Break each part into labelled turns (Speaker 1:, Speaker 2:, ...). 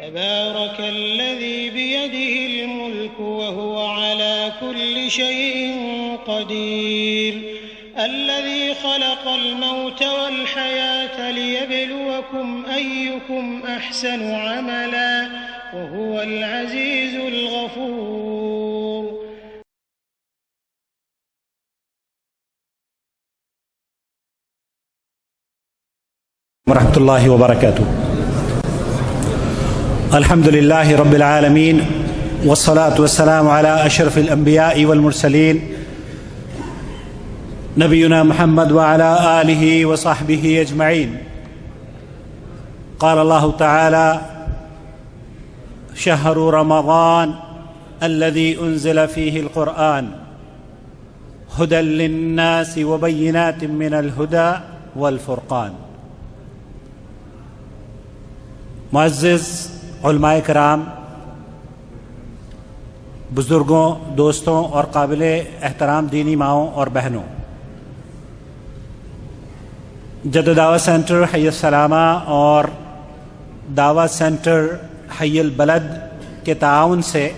Speaker 1: تبارك الذي بيده الملك وهو على كل شيء قدير الذي خلق الموت والحياة ليبلوكم أيكم أحسن عملا وهو العزيز الغفور.
Speaker 2: ورحمۃ اللہ وبرکاتہ. الحمد للہ رب العالمین والصلاة والسلام على اشرف الانبیاء والمرسلین نبینا محمد وعلى آلہ وصحبہ اجمعین. قال اللہ تعالی شہر رمضان الذي انزل فيه القرآن هدى للناس وبینات من الهدى والفرقان. معزز علماء کرام، بزرگوں، دوستوں اور قابل احترام دینی ماؤں اور بہنوں، جدہ دعوت سینٹر حی السلامہ اور دعوت سینٹر حی البلد کے تعاون سے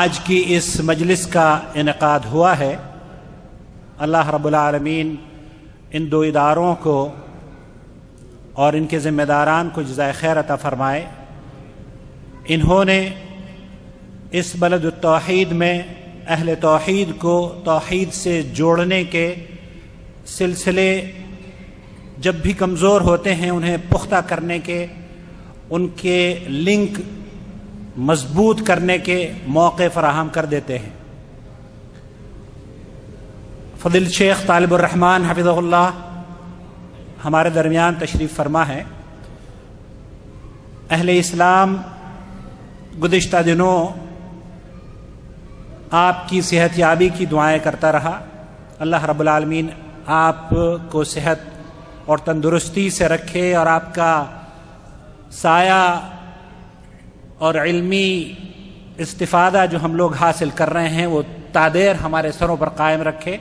Speaker 2: آج کی اس مجلس کا انعقاد ہوا ہے. اللہ رب العالمین ان دو اداروں کو اور ان کے ذمہ داران کو جزائے خیر عطا فرمائے. انہوں نے اس بلد التوحید میں اہل توحید کو توحید سے جوڑنے کے سلسلے جب بھی کمزور ہوتے ہیں انہیں پختہ کرنے کے، ان کے لنک مضبوط کرنے کے موقع فراہم کر دیتے ہیں. فضیلت شیخ طالب الرحمن حفظہ اللہ ہمارے درمیان تشریف فرما ہے. اہل اسلام گزشتہ دنوں آپ کی صحت یابی کی دعائیں کرتا رہا. اللہ رب العالمین آپ کو صحت اور تندرستی سے رکھے اور آپ کا سایہ اور علمی استفادہ جو ہم لوگ حاصل کر رہے ہیں وہ تادیر ہمارے سروں پر قائم رکھے.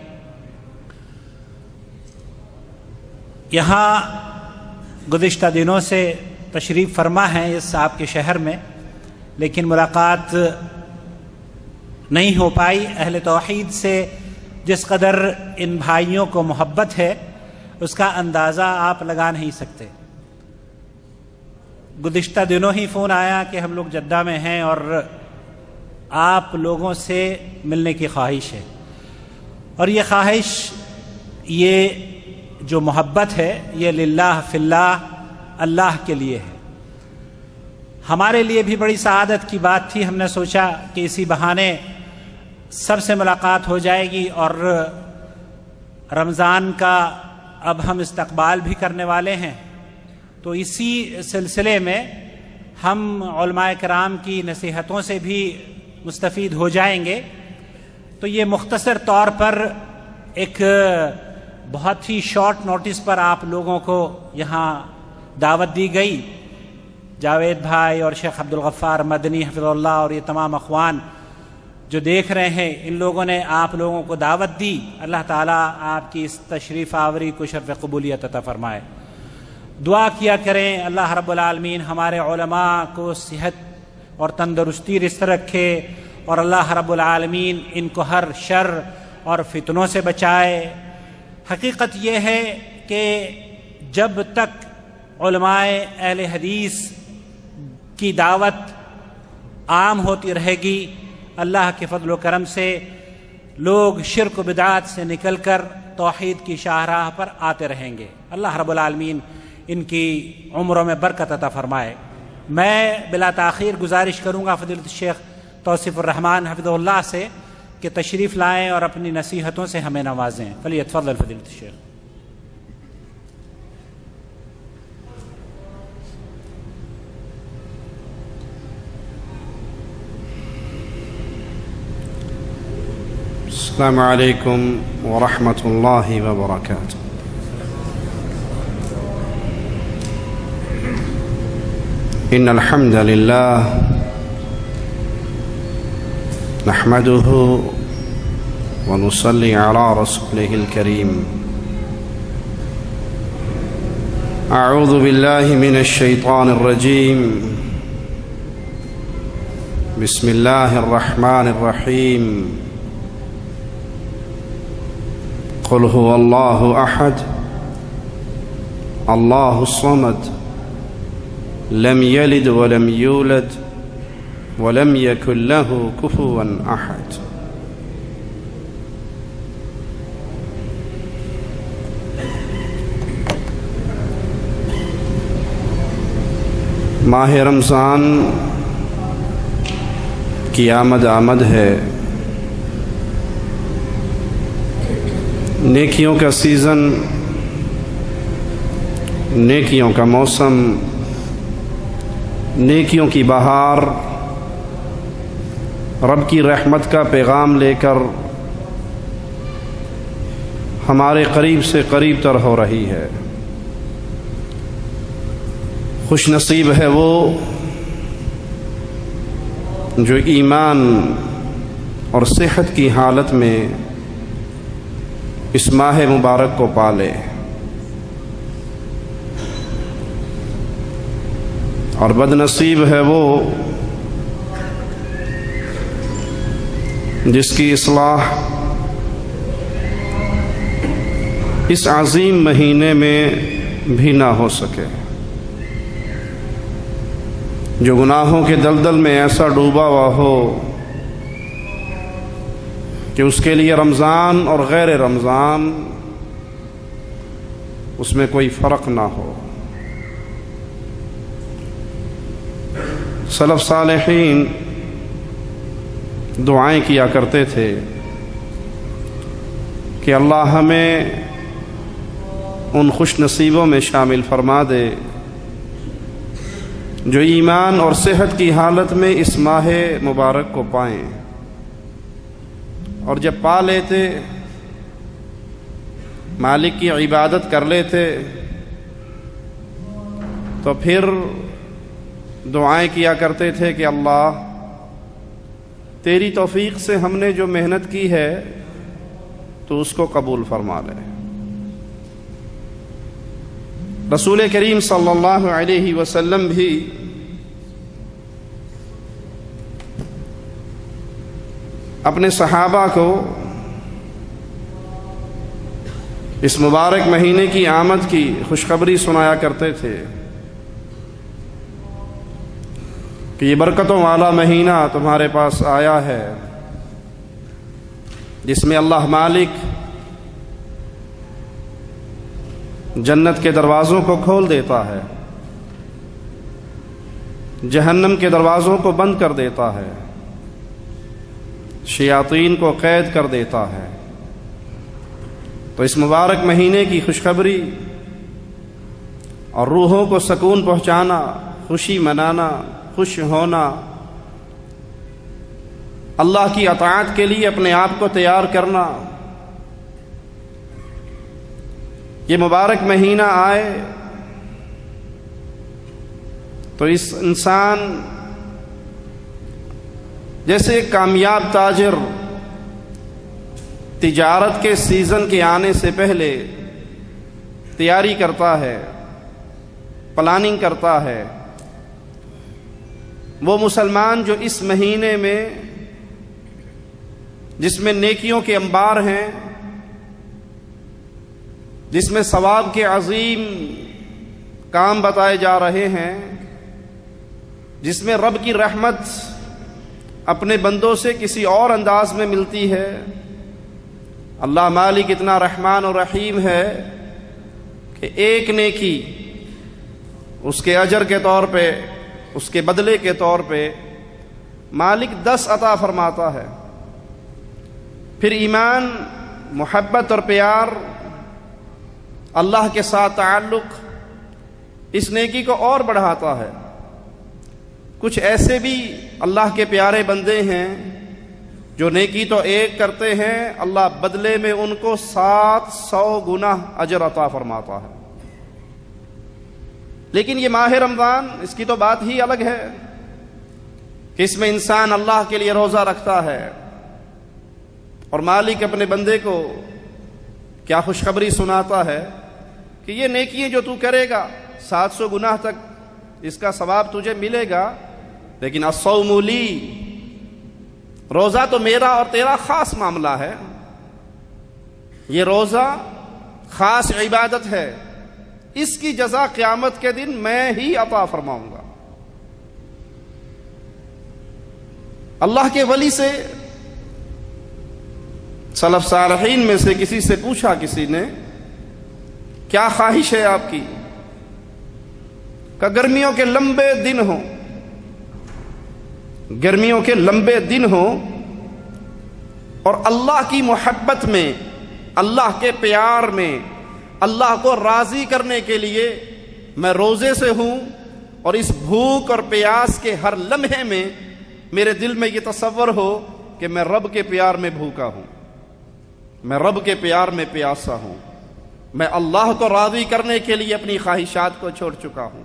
Speaker 2: یہاں گزشتہ دنوں سے تشریف فرما ہے اس آپ کے شہر میں، لیکن ملاقات نہیں ہو پائی. اہل توحید سے جس قدر ان بھائیوں کو محبت ہے اس کا اندازہ آپ لگا نہیں سکتے. گزشتہ دنوں ہی فون آیا کہ ہم لوگ جدہ میں ہیں اور آپ لوگوں سے ملنے کی خواہش ہے. اور یہ خواہش، یہ جو محبت ہے، یہ للہ فی اللہ، اللہ کے لیے ہے. ہمارے لیے بھی بڑی سعادت کی بات تھی. ہم نے سوچا کہ اسی بہانے سب سے ملاقات ہو جائے گی اور رمضان کا اب ہم استقبال بھی کرنے والے ہیں، تو اسی سلسلے میں ہم علماء کرام کی نصیحتوں سے بھی مستفید ہو جائیں گے. تو یہ مختصر طور پر ایک بہت ہی شارٹ نوٹس پر آپ لوگوں کو یہاں دعوت دی گئی. جاوید بھائی اور شیخ عبدالغفار مدنی حفظ اللہ اور یہ تمام اخوان جو دیکھ رہے ہیں، ان لوگوں نے آپ لوگوں کو دعوت دی. اللہ تعالیٰ آپ کی اس تشریف آوری کو شرف قبولیت عطا فرمائے. دعا کیا کریں اللہ رب العالمین ہمارے علماء کو صحت اور تندرستی رسک رکھے، اور اللہ رب العالمین ان کو ہر شر اور فتنوں سے بچائے. حقیقت یہ ہے کہ جب تک علماء اہل حدیث کی دعوت عام ہوتی رہے گی، اللہ کے فضل و کرم سے لوگ شرک و بدعات سے نکل کر توحید کی شاہراہ پر آتے رہیں گے. اللہ رب العالمین ان کی عمروں میں برکت عطا فرمائے. میں بلا تاخیر گزارش کروں گا فضیلت الشیخ توصیف الرحمن حفظہ اللہ سے کہ تشریف لائیں اور اپنی نصیحتوں سے ہمیں نوازیں. فلیتفضل فضیلت الشیخ.
Speaker 3: السلام علیکم ورحمۃ اللہ وبرکاتہ. ان الحمد للہ نحمده ونصلي على رسوله الكريم. أعوذ بالله من الشيطان الرجيم. بسم الله الرحمن الرحيم. قل هو الله أحد الله الصمد لم يلد ولم يولد ولم يكن له كفوا أحد. ماہ رمضان کی آمد ہے، نیکیوں کا سیزن، نیکیوں کا موسم، نیکیوں کی بہار رب کی رحمت کا پیغام لے کر ہمارے قریب سے قریب تر ہو رہی ہے۔ خوش نصیب ہے وہ جو ایمان اور صحت کی حالت میں اس ماہ مبارک کو پالے، اور بد نصیب ہے وہ جس کی اصلاح اس عظیم مہینے میں بھی نہ ہو سکے، جو گناہوں کے دلدل میں ایسا ڈوبا ہوا ہو کہ اس کے لیے رمضان اور غیر رمضان اس میں کوئی فرق نہ ہو۔ سلف صالحین دعائیں کیا کرتے تھے کہ اللہ ہمیں ان خوش نصیبوں میں شامل فرما دے جو ایمان اور صحت کی حالت میں اس ماہ مبارک کو پائیں، اور جب پا لیتے مالک کی عبادت کر لیتے تو پھر دعائیں کیا کرتے تھے کہ اللہ تیری توفیق سے ہم نے جو محنت کی ہے تو اس کو قبول فرما لے۔ رسول کریم صلی اللہ علیہ وسلم بھی اپنے صحابہ کو اس مبارک مہینے کی آمد کی خوشخبری سنایا کرتے تھے کہ یہ برکتوں والا مہینہ تمہارے پاس آیا ہے، جس میں اللہ مالک جنت کے دروازوں کو کھول دیتا ہے، جہنم کے دروازوں کو بند کر دیتا ہے، شیاطین کو قید کر دیتا ہے۔ تو اس مبارک مہینے کی خوشخبری اور روحوں کو سکون پہنچانا، خوشی منانا، خوش ہونا، اللہ کی اطاعت کے لیے اپنے آپ کو تیار کرنا، یہ مبارک مہینہ آئے تو اس انسان جیسے ایک کامیاب تاجر تجارت کے سیزن کے آنے سے پہلے تیاری کرتا ہے، پلاننگ کرتا ہے، وہ مسلمان جو اس مہینے میں جس میں نیکیوں کے انبار ہیں، جس میں ثواب کے عظیم کام بتائے جا رہے ہیں، جس میں رب کی رحمت اپنے بندوں سے کسی اور انداز میں ملتی ہے، اللہ مالک اتنا رحمان و رحیم ہے کہ ایک نیکی اس کے اجر کے طور پہ، اس کے بدلے کے طور پہ مالک 10 عطا فرماتا ہے۔ پھر ایمان، محبت اور پیار، اللہ کے ساتھ تعلق اس نیکی کو اور بڑھاتا ہے۔ کچھ ایسے بھی اللہ کے پیارے بندے ہیں جو نیکی تو ایک کرتے ہیں، اللہ بدلے میں ان کو 700 گنا اجر عطا فرماتا ہے۔ لیکن یہ ماہ رمضان، اس کی تو بات ہی الگ ہے کہ اس میں انسان اللہ کے لیے روزہ رکھتا ہے اور مالک اپنے بندے کو کیا خوشخبری سناتا ہے کہ یہ نیکیاں جو تو کرے گا 700 گناہ تک اس کا ثواب تجھے ملے گا، لیکن الصوم لی، روزہ تو میرا اور تیرا خاص معاملہ ہے، یہ روزہ خاص عبادت ہے، اس کی جزا قیامت کے دن میں ہی عطا فرماؤں گا۔ اللہ کے ولی سے، سلف صالحین میں سے کسی سے پوچھا کسی نے، کیا خواہش ہے آپ کی؟ کہ گرمیوں کے لمبے دن ہوں، گرمیوں کے لمبے دن ہوں اور اللہ کی محبت میں، اللہ کے پیار میں، اللہ کو راضی کرنے کے لیے میں روزے سے ہوں، اور اس بھوک اور پیاس کے ہر لمحے میں میرے دل میں یہ تصور ہو کہ میں رب کے پیار میں بھوکا ہوں، میں رب کے پیار میں پیاسا ہوں، میں اللہ کو راضی کرنے کے لیے اپنی خواہشات کو چھوڑ چکا ہوں۔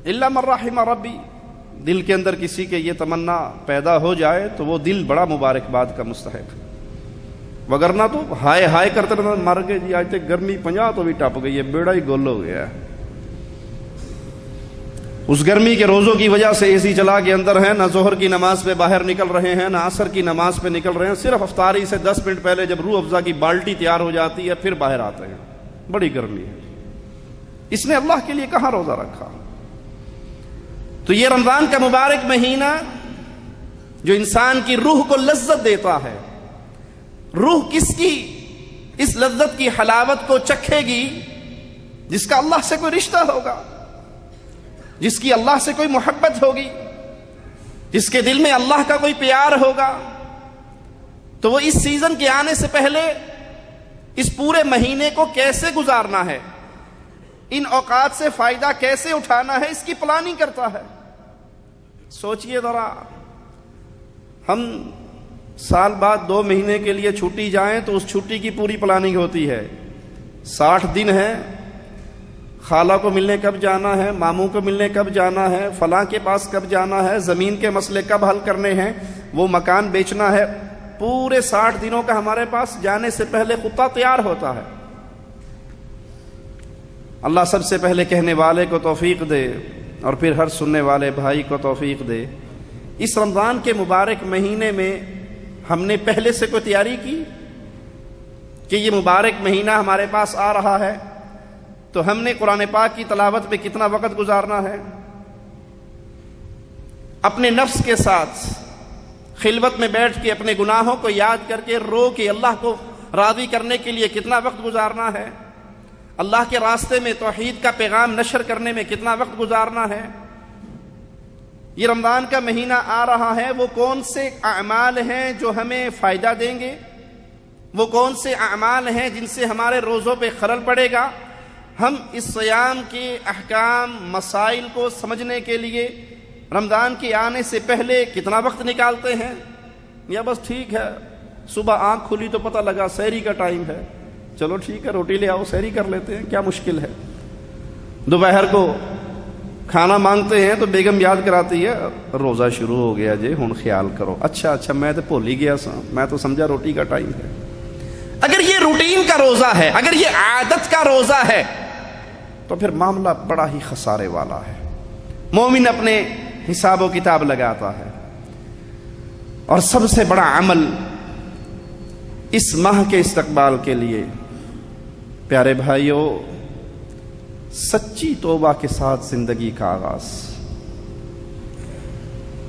Speaker 3: الا من رحم ربی، دل کے اندر کسی کے یہ تمنا پیدا ہو جائے تو وہ دل بڑا مبارکباد کا مستحق ہے، وگرنہ تو ہائے ہائے کرتے رہتے، مر گئے جی، آج تک گرمی 50 تو بھی ٹپ گئی ہے، بیڑا ہی گول ہو گیا ہے۔ اس گرمی کے روزوں کی وجہ سے اے سی چلا کے اندر ہیں، نہ ظہر کی نماز پہ باہر نکل رہے ہیں، نہ عصر کی نماز پہ نکل رہے ہیں، صرف افطاری سے 10 منٹ پہلے جب روح افزا کی بالٹی تیار ہو جاتی ہے پھر باہر آتے ہیں، بڑی گرمی ہے۔ اس نے اللہ کے لیے کہاں روزہ رکھا؟ تو یہ رمضان کا مبارک مہینہ جو انسان کی روح کو لذت دیتا ہے، روح کس کی اس لذت کی حلاوت کو چکھے گی؟ جس کا اللہ سے کوئی رشتہ ہوگا، جس کی اللہ سے کوئی محبت ہوگی، جس کے دل میں اللہ کا کوئی پیار ہوگا، تو وہ اس سیزن کے آنے سے پہلے اس پورے مہینے کو کیسے گزارنا ہے، ان اوقات سے فائدہ کیسے اٹھانا ہے، اس کی پلاننگ کرتا ہے۔ سوچئے ذرا، ہم سال بعد 2 مہینے کے لیے چھٹی جائیں تو اس چھٹی کی پوری پلاننگ ہوتی ہے، 60 دن ہے، خالہ کو ملنے کب جانا ہے، ماموں کو ملنے کب جانا ہے، فلاں کے پاس کب جانا ہے، زمین کے مسئلے کب حل کرنے ہیں، وہ مکان بیچنا ہے، پورے 60 دنوں کا ہمارے پاس جانے سے پہلے خطہ تیار ہوتا ہے۔ اللہ سب سے پہلے کہنے والے کو توفیق دے اور پھر ہر سننے والے بھائی کو توفیق دے۔ اس رمضان کے مبارک مہینے میں ہم نے پہلے سے کوئی تیاری کی کہ یہ مبارک مہینہ ہمارے پاس آ رہا ہے تو ہم نے قرآن پاک کی تلاوت میں کتنا وقت گزارنا ہے، اپنے نفس کے ساتھ خلوت میں بیٹھ کے اپنے گناہوں کو یاد کر کے رو کے اللہ کو راضی کرنے کے لیے کتنا وقت گزارنا ہے، اللہ کے راستے میں توحید کا پیغام نشر کرنے میں کتنا وقت گزارنا ہے۔ یہ رمضان کا مہینہ آ رہا ہے، وہ کون سے اعمال ہیں جو ہمیں فائدہ دیں گے، وہ کون سے اعمال ہیں جن سے ہمارے روزوں پہ خلل پڑے گا۔ ہم اس صیام کے احکام مسائل کو سمجھنے کے لیے رمضان کے آنے سے پہلے کتنا وقت نکالتے ہیں، یا بس ٹھیک ہے صبح آنکھ کھلی تو پتہ لگا سحری کا ٹائم ہے، چلو ٹھیک ہے روٹی لے آؤ سحری کر لیتے ہیں، کیا مشکل ہے۔ دوپہر کو کھانا مانگتے ہیں تو بیگم یاد کراتی ہے روزہ شروع ہو گیا جی، ہن خیال کرو۔ اچھا میں تو بھول ہی گیا سا، میں تو سمجھا روٹی کا ٹائم ہے۔ اگر یہ روٹین کا روزہ ہے، اگر یہ عادت کا روزہ ہے تو پھر معاملہ بڑا ہی خسارے والا ہے۔ مومن اپنے حساب و کتاب لگاتا ہے، اور سب سے بڑا عمل اس ماہ کے استقبال کے لیے پیارے بھائیوں سچی توبہ کے ساتھ زندگی کا آغاز۔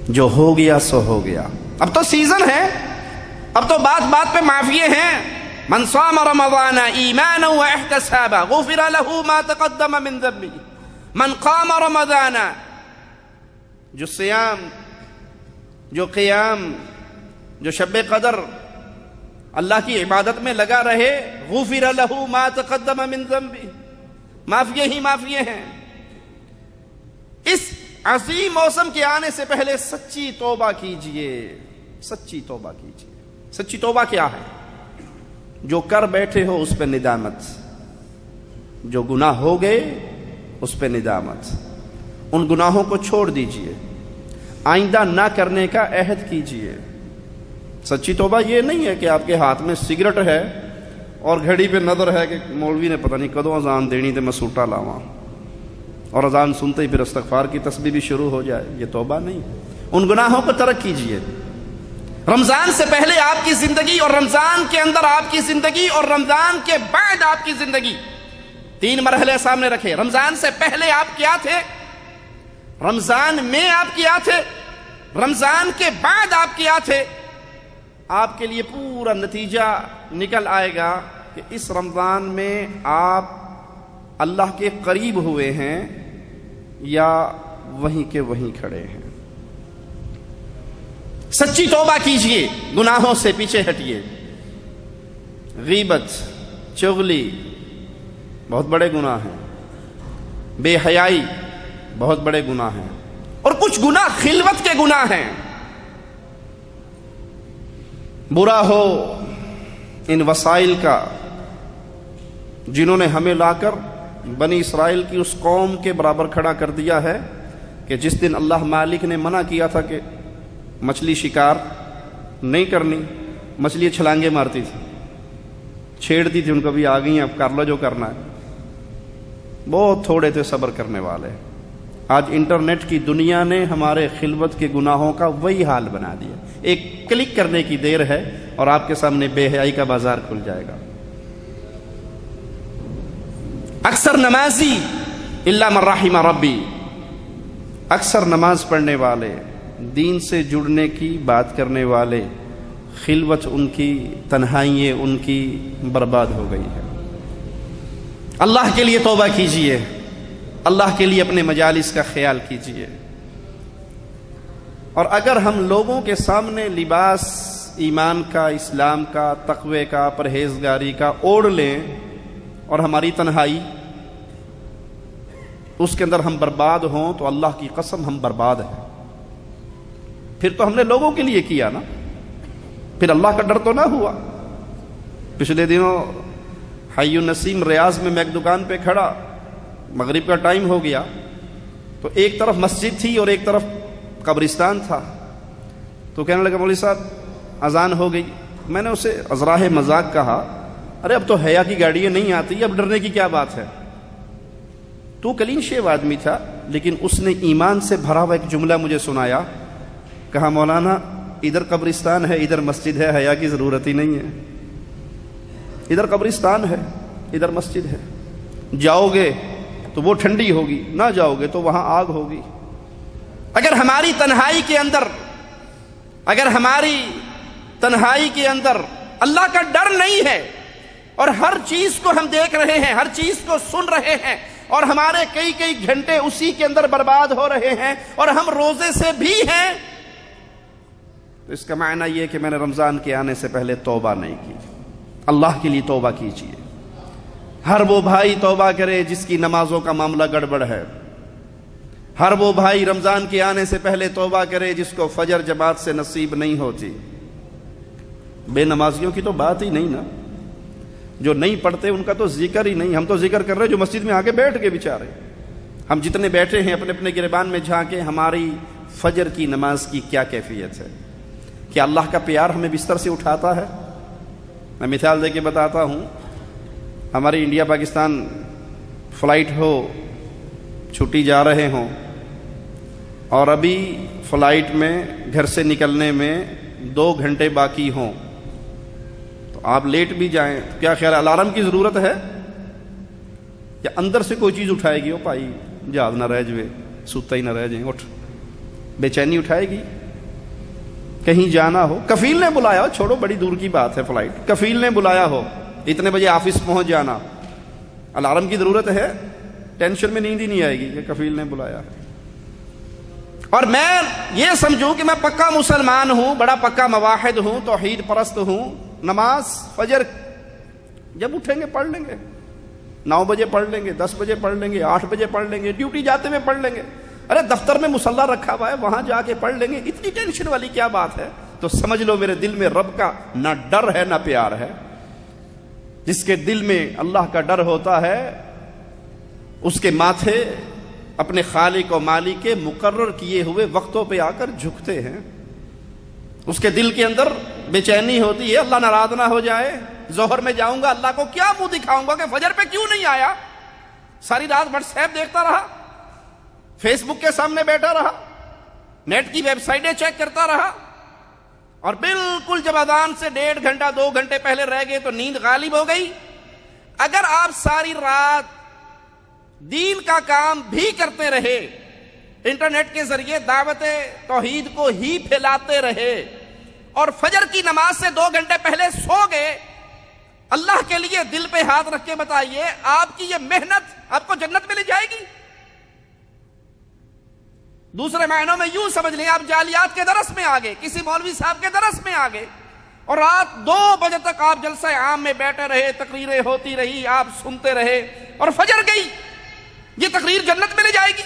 Speaker 3: جو ہو گیا سو ہو گیا، اب تو سیزن ہے، اب تو بات بات پہ معافیے ہیں۔ من صام رمضان ایمانا واحتسابا غفر له ما تقدم من ذنبه من قام رمضان، جو صیام، جو قیام، جو شب قدر اللہ کی عبادت میں لگا رہے، غفر له ما تقدم من ذنبه، معافیے ہی معافیے ہیں۔ اس عظیم موسم کے آنے سے پہلے سچی توبہ کیجئے، سچی توبہ کیجئے۔ سچی توبہ کیا ہے؟ جو کر بیٹھے ہو اس پہ ندامت، جو گناہ ہو گئے اس پہ ندامت، ان گناہوں کو چھوڑ دیجئے، آئندہ نہ کرنے کا عہد کیجئے۔ سچی توبہ یہ نہیں ہے کہ آپ کے ہاتھ میں سگریٹ ہے اور گھڑی پہ نظر ہے کہ مولوی نے پتہ نہیں کدوں اذان دینی تے میں سوٹا لاواں، اور اذان سنتے ہی پھر استغفار کی تسبیح بھی شروع ہو جائے، یہ توبہ نہیں۔ ان گناہوں کو ترک کیجئے۔ رمضان سے پہلے آپ کی زندگی، اور رمضان کے اندر آپ کی زندگی، اور رمضان کے بعد آپ کی زندگی، 3 مرحلے سامنے رکھے۔ رمضان سے پہلے آپ کیا تھے، رمضان میں آپ کیا تھے، رمضان کے بعد آپ کیا تھے۔ آپ کے لیے پورا نتیجہ نکل آئے گا کہ اس رمضان میں آپ اللہ کے قریب ہوئے ہیں یا وہیں کے وہیں کھڑے ہیں۔ سچی توبہ کیجئے، گناہوں سے پیچھے ہٹیے۔ غیبت، چغلی بہت بڑے گناہ ہیں، بے حیائی بہت بڑے گناہ ہیں، اور کچھ گناہ خلوت کے گناہ ہیں۔ برا ہو ان وسائل کا جنہوں نے ہمیں لا کر بنی اسرائیل کی اس قوم کے برابر کھڑا کر دیا ہے کہ جس دن اللہ مالک نے منع کیا تھا کہ مچھلی شکار نہیں کرنی، مچھلی چھلانگے مارتی تھی، چھیڑتی تھی ان کو، بھی آ گئی ہیں اب کر لو جو کرنا ہے۔ بہت تھوڑے تھے صبر کرنے والے۔ آج انٹرنیٹ کی دنیا نے ہمارے خلوت کے گناہوں کا وہی حال بنا دیا۔ ایک کلک کرنے کی دیر ہے اور آپ کے سامنے بے حیائی کا بازار کھل جائے گا۔ اکثر نمازی الا من رحم ربی، اکثر نماز پڑھنے والے، دین سے جڑنے کی بات کرنے والے، خلوت ان کی، تنہائییں ان کی برباد ہو گئی ہے۔ اللہ کے لیے توبہ کیجئے، اللہ کے لیے اپنے مجالس کا خیال کیجئے۔ اور اگر ہم لوگوں کے سامنے لباس ایمان کا، اسلام کا، تقوی کا، پرہیزگاری کا اوڑھ لیں اور ہماری تنہائی اس کے اندر ہم برباد ہوں، تو اللہ کی قسم ہم برباد ہیں۔ پھر تو ہم نے لوگوں کے لیے کیا نا، پھر اللہ کا ڈر تو نہ ہوا۔ پچھلے دنوں حی النسیم ریاض میں ایک دکان پہ کھڑا، مغرب کا ٹائم ہو گیا، تو ایک طرف مسجد تھی اور ایک طرف قبرستان تھا۔ تو کہنے لگا مولوی صاحب اذان ہو گئی۔ میں نے اسے ازراہ مذاق کہا، ارے اب تو حیا کی گاڑیاں نہیں آتی، اب ڈرنے کی کیا بات ہے؟ تو کلین شیو آدمی تھا، لیکن اس نے ایمان سے بھرا ہوا ایک جملہ مجھے سنایا۔ کہا مولانا ادھر قبرستان ہے، ادھر مسجد ہے، حیا کی ضرورت ہی نہیں ہے۔ ادھر قبرستان ہے، ادھر مسجد ہے، جاؤ گے تو وہ ٹھنڈی ہوگی، نہ جاؤ گے تو وہاں آگ ہوگی۔ اگر ہماری تنہائی کے اندر اللہ کا ڈر نہیں ہے، اور ہر چیز کو ہم دیکھ رہے ہیں، ہر چیز کو سن رہے ہیں، اور ہمارے کئی گھنٹے اسی کے اندر برباد ہو رہے ہیں، اور ہم روزے سے بھی ہیں، تو اس کا معنی یہ ہے کہ میں نے رمضان کے آنے سے پہلے توبہ نہیں کی۔ اللہ کے لیے توبہ کیجیے۔ ہر وہ بھائی توبہ کرے جس کی نمازوں کا معاملہ گڑبڑ ہے۔ ہر وہ بھائی رمضان کے آنے سے پہلے توبہ کرے جس کو فجر جماعت سے نصیب نہیں ہوتی۔ بے نمازیوں کی تو بات ہی نہیں نا، جو نہیں پڑھتے ان کا تو ذکر ہی نہیں۔ ہم تو ذکر کر رہے جو مسجد میں آ کے بیٹھ کے بیچارے۔ ہم جتنے بیٹھے ہیں اپنے اپنے گریبان میں جھانکے ہماری فجر کی نماز کی کیا کیفیت ہے؟ کیا اللہ کا پیار ہمیں بستر سے اٹھاتا ہے؟ میں مثال دے کے بتاتا ہوں، ہماری انڈیا پاکستان فلائٹ ہو، چھٹی جا رہے ہوں، اور ابھی فلائٹ میں گھر سے نکلنے میں 2 گھنٹے باقی ہوں، تو آپ لیٹ بھی جائیں، تو کیا خیال ہے الارم کی ضرورت ہے یا اندر سے کوئی چیز اٹھائے گی؟ او بھائی یاد نہ رہ جوے، سوتا ہی نہ رہ جائیں، اٹھ، بے چینی اٹھائے گی؟ کہیں جانا ہو، کفیل نے بلایا ہو، چھوڑو بڑی دور کی بات ہے فلائٹ، کفیل نے بلایا ہو اتنے بجے آفس پہنچ جانا، الارم کی ضرورت ہے؟ ٹینشن میں نیند ہی نہیں آئے گی کہ کفیل نے بلایا ہے۔ اور میں یہ سمجھوں کہ میں پکا مسلمان ہوں، بڑا پکا موحد ہوں، توحید پرست ہوں، نماز فجر جب اٹھیں گے پڑھ لیں گے، 9 بجے پڑھ لیں گے، 10 بجے پڑھ لیں گے، 8 بجے پڑھ لیں گے، ڈیوٹی جاتے ہوئے پڑھ لیں گے، ارے دفتر میں مصلی رکھا ہوا ہے وہاں جا کے پڑھ لیں گے، اتنی ٹینشن والی کیا بات ہے؟ تو سمجھ لو میرے دل میں رب کا نہ ڈر ہے نہ پیار ہے۔ جس کے دل میں اللہ کا ڈر ہوتا ہے اس کے ماتھے اپنے خالق و مالک کے مقرر کیے ہوئے وقتوں پہ آ کر جھکتے ہیں۔ اس کے دل کے اندر بے چینی ہوتی ہے اللہ ناراض نہ ہو جائے، ظہر میں جاؤں گا اللہ کو کیا منہ دکھاؤں گا کہ فجر پہ کیوں نہیں آیا؟ ساری رات واٹس ایپ دیکھتا رہا، فیس بک کے سامنے بیٹھا رہا، نیٹ کی ویب سائٹیں چیک کرتا رہا، اور بالکل جب اذان سے 1.5 گھنٹہ 2 گھنٹے پہلے رہ گئے تو نیند غالب ہو گئی۔ اگر آپ ساری رات دین کا کام بھی کرتے رہے، انٹرنیٹ کے ذریعے دعوت توحید کو ہی پھیلاتے رہے، اور فجر کی نماز سے 2 گھنٹے پہلے سو گئے، اللہ کے لیے دل پہ ہاتھ رکھ کے بتائیے آپ کی یہ محنت آپ کو جنت میں لے جائے گی؟ دوسرے معنوں میں یوں سمجھ لیں، آپ جعلیات کے درس میں آگے، کسی مولوی صاحب کے درس میں آگے، اور رات 2 بجے تک آپ جلسہ عام میں بیٹھے رہے، تقریریں ہوتی رہی، آپ سنتے رہے، اور فجر گئی، یہ تقریر جنت میں لے جائے گی؟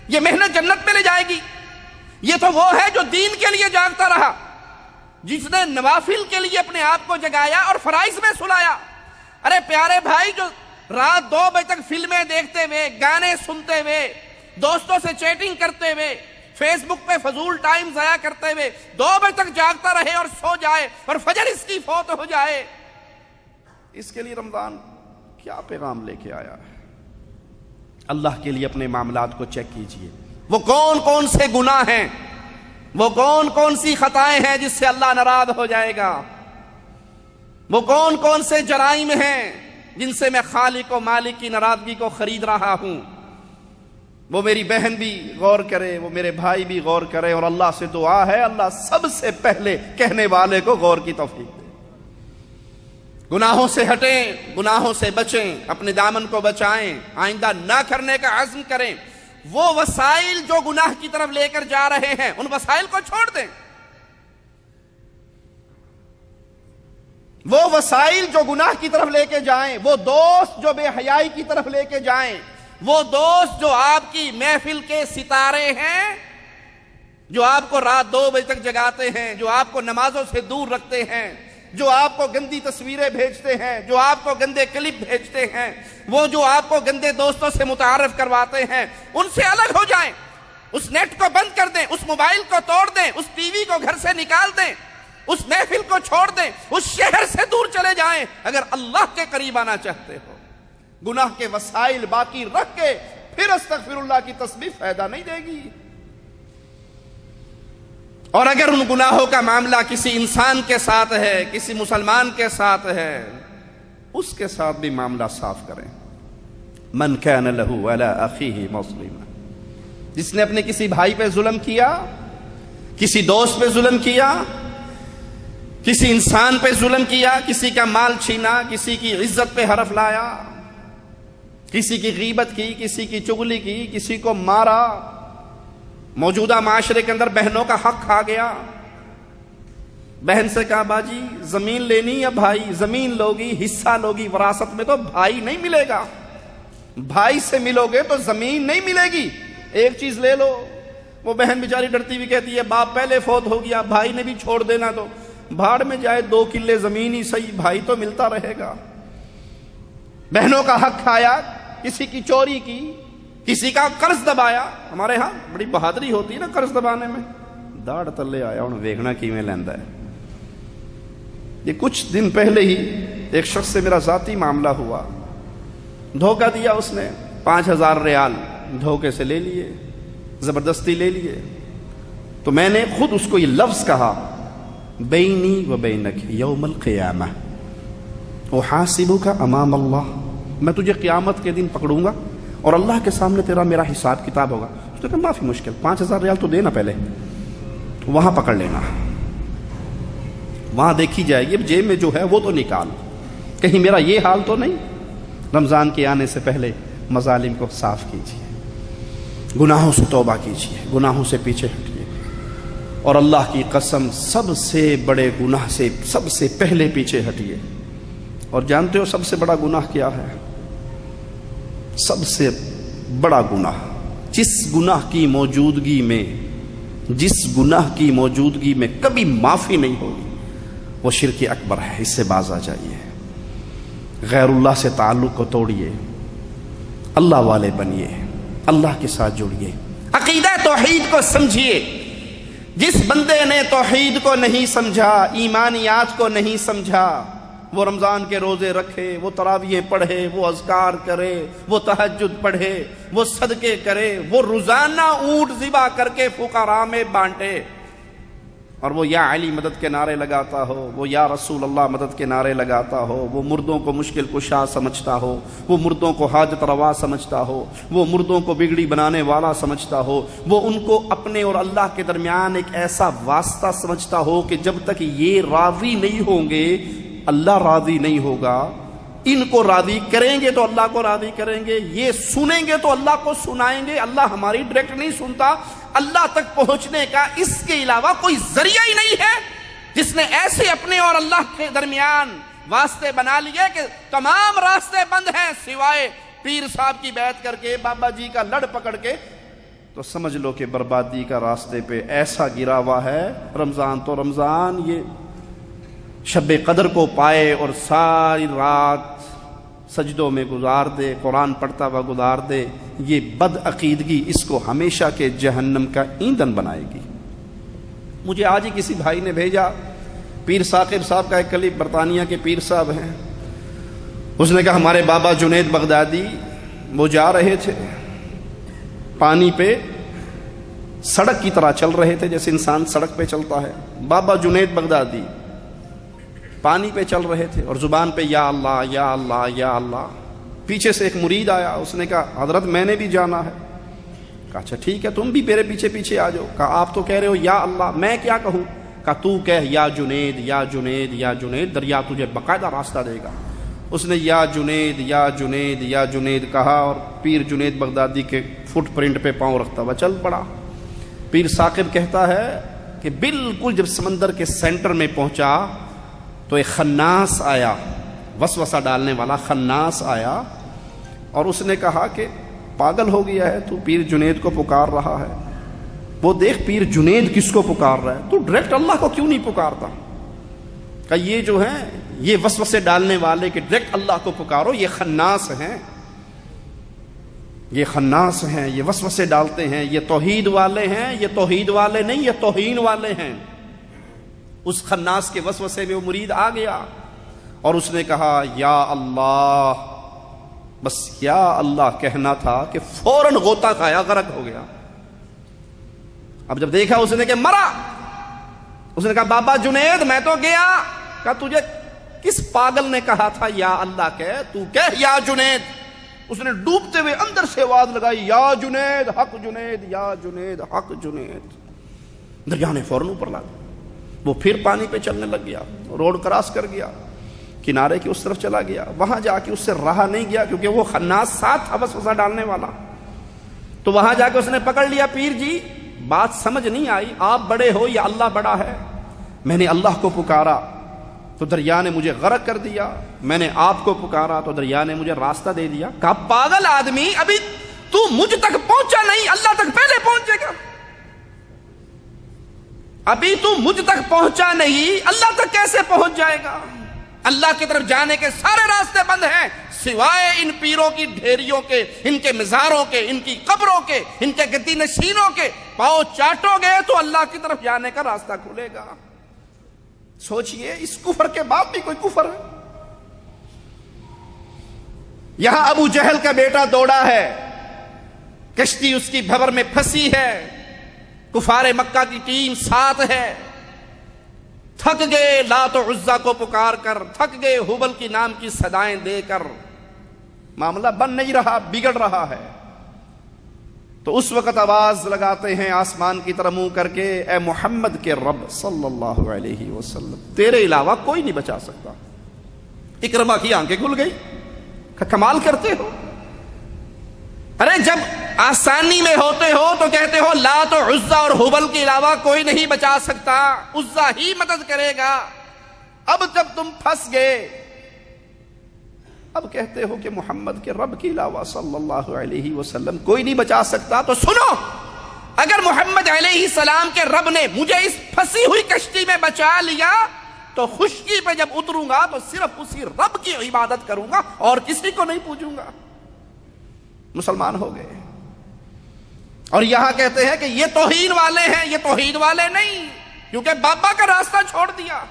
Speaker 3: یہ محنت جنت میں لے جائے گی؟ یہ تو وہ ہے جو دین کے لیے جاگتا رہا، جس نے نوافل کے لیے اپنے آپ کو جگایا اور فرائض میں سلایا۔ ارے پیارے بھائی، جو رات 2 بجے تک فلمیں دیکھتے ہوئے، گانے سنتے ہوئے، دوستوں سے چیٹنگ کرتے ہوئے، فیس بک پہ فضول ٹائم ضائع کرتے ہوئے 2 بجے تک جاگتا رہے اور سو جائے اور فجر اس کی فوت ہو جائے، اس کے لیے رمضان کیا پیغام لے کے آیا ہے؟ اللہ کے لیے اپنے معاملات کو چیک کیجئے، وہ کون کون سے گناہ ہیں، وہ کون کون سی خطائیں ہیں جس سے اللہ ناراض ہو جائے گا، وہ کون کون سے جرائم ہیں جن سے میں خالق و مالک کی ناراضگی کو خرید رہا ہوں۔ وہ میری بہن بھی غور کرے، وہ میرے بھائی بھی غور کرے، اور اللہ سے دعا ہے اللہ سب سے پہلے کہنے والے کو غور کی توفیق دے۔ گناہوں سے ہٹیں، گناہوں سے بچیں، اپنے دامن کو بچائیں، آئندہ نہ کرنے کا عزم کریں۔ وہ وسائل جو گناہ کی طرف لے کر جا رہے ہیں ان وسائل کو چھوڑ دیں۔ وہ وسائل جو گناہ کی طرف لے کے جائیں، وہ دوست جو بے حیائی کی طرف لے کے جائیں، وہ دوست جو آپ کی محفل کے ستارے ہیں، جو آپ کو رات 2 بجے تک جگاتے ہیں، جو آپ کو نمازوں سے دور رکھتے ہیں، جو آپ کو گندی تصویریں بھیجتے ہیں، جو آپ کو گندے کلپ بھیجتے ہیں، وہ جو آپ کو گندے دوستوں سے متعارف کرواتے ہیں، ان سے الگ ہو جائیں۔ اس نیٹ کو بند کر دیں، اس موبائل کو توڑ دیں، اس ٹی وی کو گھر سے نکال دیں، اس محفل کو چھوڑ دیں، اس شہر سے دور چلے جائیں اگر اللہ کے قریب آنا چاہتے ہو۔ گناہ کے وسائل باقی رکھ کے پھر استغفر اللہ کی تسبیح فائدہ نہیں دے گی۔ اور اگر ان گناہوں کا معاملہ کسی انسان کے ساتھ ہے، کسی مسلمان کے ساتھ ہے، اس کے ساتھ بھی معاملہ صاف کریں۔ من کان لہ علی اخیہ مظلما، جس نے اپنے کسی بھائی پہ ظلم کیا، کسی دوست پہ ظلم کیا، کسی انسان پہ ظلم کیا، کسی کا مال چھینا، کسی کی عزت پہ حرف لایا، کسی کی غیبت کی، کسی کی چغلی کی، کسی کو مارا، موجودہ معاشرے کے اندر بہنوں کا حق کھا گیا، بہن سے کہا باجی زمین لینی یا بھائی؟ زمین لوگی، حصہ لوگی، وراثت میں تو بھائی نہیں ملے گا، بھائی سے ملو گے تو زمین نہیں ملے گی، ایک چیز لے لو۔ وہ بہن بیچاری ڈرتی ہوئی کہتی ہے باپ پہلے فوت ہو گیا، بھائی نے بھی چھوڑ دینا، تو بھاڑ میں جائے 2 کلے زمین ہی صحیح، بھائی تو ملتا رہے گا۔ بہنوں کا حق کھایا، کسی کی چوری کی، کسی کا قرض دبایا۔ ہمارے ہاں بڑی بہادری ہوتی ہے نا قرض دبانے میں، داڑھ تلے آیا ہوں ویکھنا کیویں لیندا ہے۔ یہ کچھ دن پہلے ہی ایک شخص سے میرا ذاتی معاملہ ہوا، دھوکہ دیا اس نے، 5000 ریال دھوکے سے لے لیے، زبردستی لے لیے۔ تو میں نے خود اس کو یہ لفظ کہا، بینی و بینک یوم القیامہ احاسبک امام اللہ، میں تجھے قیامت کے دن پکڑوں گا اور اللہ کے سامنے تیرا میرا حساب کتاب ہوگا۔ اس نے کہا معافی مشکل، 5000 ریال تو دینا پہلے، وہاں پکڑ لینا، وہاں دیکھی جائے گی، جیب میں جو ہے وہ تو نکال، کہیں میرا یہ حال تو نہیں۔ رمضان کے آنے سے پہلے مظالم کو صاف کیجیے، گناہوں سے توبہ کیجیے، گناہوں سے پیچھے ہٹیے، اور اللہ کی قسم سب سے بڑے گناہ سے سب سے پہلے پیچھے ہٹیے۔ اور جانتے ہو سب سے بڑا گناہ کیا ہے؟ سب سے بڑا گناہ جس گناہ کی موجودگی میں کبھی معافی نہیں ہوگی، وہ شرک اکبر ہے، اس سے باز آ جائیے۔ غیر اللہ سے تعلق کو توڑیے، اللہ والے بنیے، اللہ کے ساتھ جڑیے، عقیدہ توحید کو سمجھیے۔ جس بندے نے توحید کو نہیں سمجھا، ایمانیات کو نہیں سمجھا، وہ رمضان کے روزے رکھے، وہ تراویح پڑھے، وہ اذکار کرے، وہ تہجد پڑھے، وہ صدقے کرے، وہ روزانہ اونٹ ذبح کر کے فقراء میں بانٹے، اور وہ یا علی مدد کے نعرے لگاتا ہو، وہ یا رسول اللہ مدد کے نعرے لگاتا ہو، وہ مردوں کو مشکل کشا سمجھتا ہو، وہ مردوں کو حاجت روا سمجھتا ہو، وہ مردوں کو بگڑی بنانے والا سمجھتا ہو، وہ ان کو اپنے اور اللہ کے درمیان ایک ایسا واسطہ سمجھتا ہو کہ جب تک یہ راضی نہیں ہوں گے اللہ راضی نہیں ہوگا، ان کو راضی کریں گے تو اللہ کو راضی کریں گے، یہ سنیں گے تو اللہ کو سنائیں گے، اللہ ہماری ڈائریکٹ نہیں سنتا، اللہ تک پہنچنے کا اس کے علاوہ کوئی ذریعہ ہی نہیں ہے۔ جس نے ایسے اپنے اور اللہ کے درمیان واسطے بنا لیے کہ تمام راستے بند ہیں سوائے پیر صاحب کی بیعت کر کے، بابا جی کا لڑ پکڑ کے، تو سمجھ لو کہ بربادی کا راستے پہ ایسا گرا ہوا ہے۔ رمضان تو رمضان، یہ شب قدر کو پائے اور ساری رات سجدوں میں گزار دے، قرآن پڑھتا ہوا گزار دے، یہ بد عقیدگی اس کو ہمیشہ کے جہنم کا ایندھن بنائے گی۔ مجھے آج ہی کسی بھائی نے بھیجا، پیر ثاقب صاحب کا ایک کلپ، برطانیہ کے پیر صاحب ہیں، اس نے کہا ہمارے بابا جنید بغدادی وہ جا رہے تھے پانی پہ، سڑک کی طرح چل رہے تھے جیسے انسان سڑک پہ چلتا ہے، بابا جنید بغدادی پانی پہ چل رہے تھے اور زبان پہ یا اللہ یا اللہ یا اللہ۔ پیچھے سے ایک مرید آیا، اس نے کہا حضرت میں نے بھی جانا ہے۔ کہا اچھا ٹھیک ہے تم بھی میرے پیچھے پیچھے آ جاؤ۔ کہا آپ تو کہہ رہے ہو یا اللہ، میں کیا کہوں؟ کہا تو کہہ یا جنید یا جنید یا جنید، دریا تجھے باقاعدہ راستہ دے گا۔ اس نے یا جنید یا جنید یا جنید کہا اور پیر جنید بغدادی کے فٹ پرنٹ پہ پاؤں رکھتا ہوا چل پڑا۔ پیر ثاقب کہتا ہے کہ بالکل جب سمندر کے سینٹر میں پہنچا تو ایک خناس آیا، وسوسہ ڈالنے والا خناس آیا، اور اس نے کہا کہ پاگل ہو گیا ہے تو پیر جنید کو پکار رہا ہے، وہ دیکھ پیر جنید کس کو پکار رہا ہے، تو ڈائریکٹ اللہ کو کیوں نہیں پکارتا؟ کہ یہ جو ہیں یہ وسوسے ڈالنے والے کہ ڈائریکٹ اللہ کو پکارو، یہ خناس ہیں، یہ خناس ہیں، یہ وسوسے ڈالتے ہیں، یہ توحید والے ہیں، یہ توحید والے نہیں، یہ توہین والے ہیں۔ اس خناس کے وسوسے میں وہ مرید آ گیا اور اس نے کہا یا اللہ، بس یا اللہ کہنا تھا کہ فوراً غوطہ کھایا، غرق ہو گیا۔ اب جب دیکھا اس نے کہ مرا، اس نے کہا بابا جنید میں تو گیا۔ کہا تجھے کس پاگل نے کہا تھا یا اللہ کہہ، تو کہہ یا جنید۔ اس نے ڈوبتے ہوئے اندر سے آواز لگائی یا جنید حق جنید یا جنید حق جنید۔ دریا نے فوراً اوپر لا دیا، وہ پھر پانی پہ چلنے لگ گیا، روڈ کراس کر گیا، کنارے کی اس طرف چلا گیا، وہاں جا کے اس سے رہا نہیں گیا کیونکہ وہ خناس ساتھ تھا وسوسہ ڈالنے والا، تو وہاں جا کے اس نے پکڑ لیا، پیر جی بات سمجھ نہیں آئی، آپ بڑے ہو یا اللہ بڑا ہے؟ میں نے اللہ کو پکارا تو دریا نے مجھے غرق کر دیا، میں نے آپ کو پکارا تو دریا نے مجھے راستہ دے دیا۔ کہا پاگل آدمی، ابھی تو مجھ تک پہنچا نہیں، اللہ تک پہلے پہنچے گا، ابھی تو مجھ تک پہنچا نہیں، اللہ تک کیسے پہنچ جائے گا؟ اللہ کی طرف جانے کے سارے راستے بند ہیں سوائے ان پیروں کی ڈھیریوں کے، ان کے مزاروں کے، ان کی قبروں کے، ان کے گدی نشینوں کے۔ پاؤں چاٹو گے تو اللہ کی طرف جانے کا راستہ کھلے گا۔ سوچئے اس کفر کے بعد بھی کوئی کفر ہے۔ یہاں ابو جہل کا بیٹا دوڑا ہے، کشتی اس کی بھور میں پھنسی ہے، کفار مکہ کی ٹیم ساتھ ہے، تھک گئے لات و عزا کو پکار کر، تھک گئے ہبل کی نام کی صدائیں دے کر، معاملہ بن نہیں رہا، بگڑ رہا ہے۔ تو اس وقت آواز لگاتے ہیں آسمان کی طرف منہ کر کے، اے محمد کے رب صلی اللہ علیہ وسلم، تیرے علاوہ کوئی نہیں بچا سکتا۔ اکرما کی آنکھیں کھل گئی، کمال کرتے ہو، ارے جب آسانی میں ہوتے ہو تو کہتے ہو لات و عزا اور ہبل کے علاوہ کوئی نہیں بچا سکتا، عزا ہی مدد کرے گا۔ اب جب تم پھنس گئے، اب کہتے ہو کہ محمد کے رب کے علاوہ صلی اللہ علیہ وسلم کوئی نہیں بچا سکتا۔ تو سنو، اگر محمد علیہ السلام کے رب نے مجھے اس پھنسی ہوئی کشتی میں بچا لیا تو خشکی پہ جب اتروں گا تو صرف اسی رب کی عبادت کروں گا اور کسی کو نہیں پوجوں گا۔ مسلمان ہو گئے، اور یہاں کہتے ہیں کہ یہ توہین والے ہیں، یہ توحید والے نہیں، کیونکہ بابا کا راستہ چھوڑ دیا۔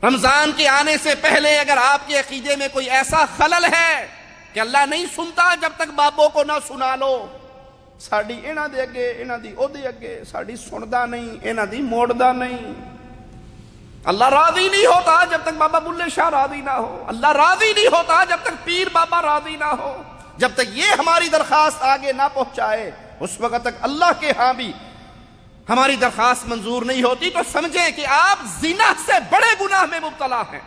Speaker 3: رمضان کے آنے سے پہلے اگر آپ کے عقیدے میں کوئی ایسا خلل ہے کہ اللہ نہیں سنتا جب تک بابوں کو نہ سنا لو، ساڑی انہاں دے اگے انہاں دی او دے اگے ساڑی سندا نہیں انہاں دی موڑدا نہیں، اللہ راضی نہیں ہوتا جب تک بابا بلے شاہ راضی نہ ہو، اللہ راضی نہیں ہوتا جب تک پیر بابا راضی نہ ہو، جب تک یہ ہماری درخواست آگے نہ پہنچائے اس وقت تک اللہ کے ہاں بھی ہماری درخواست منظور نہیں ہوتی۔ تو سمجھیں کہ آپ زنا سے بڑے گناہ میں مبتلا ہیں،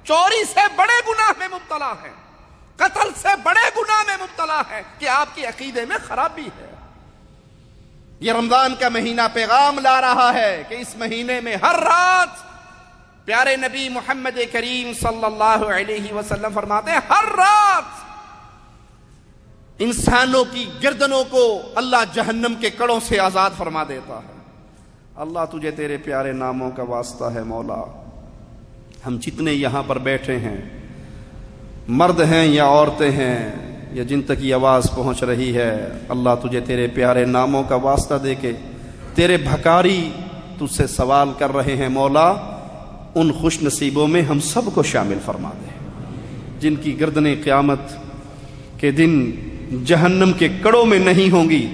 Speaker 3: چوری سے بڑے گناہ میں مبتلا ہیں، قتل سے بڑے گناہ میں مبتلا ہے کہ آپ کے عقیدے میں خرابی ہے۔ یہ رمضان کا مہینہ پیغام لا رہا ہے کہ اس مہینے میں ہر رات پیارے نبی محمد کریم صلی اللہ علیہ وسلم فرماتے ہیں ہر رات انسانوں کی گردنوں کو اللہ جہنم کے کڑوں سے آزاد فرما دیتا ہے۔ اللہ تجھے تیرے پیارے ناموں کا واسطہ ہے مولا، ہم جتنے یہاں پر بیٹھے ہیں، مرد ہیں یا عورتیں ہیں یا جن تک یہ آواز پہنچ رہی ہے، اللہ تجھے تیرے پیارے ناموں کا واسطہ دے کے تیرے بھکاری تجھ سے سوال کر رہے ہیں مولا، ان خوش نصیبوں میں ہم سب کو شامل فرما دے جن کی گردنیں قیامت کے دن جہنم کے کڑوں میں نہیں ہوں گی،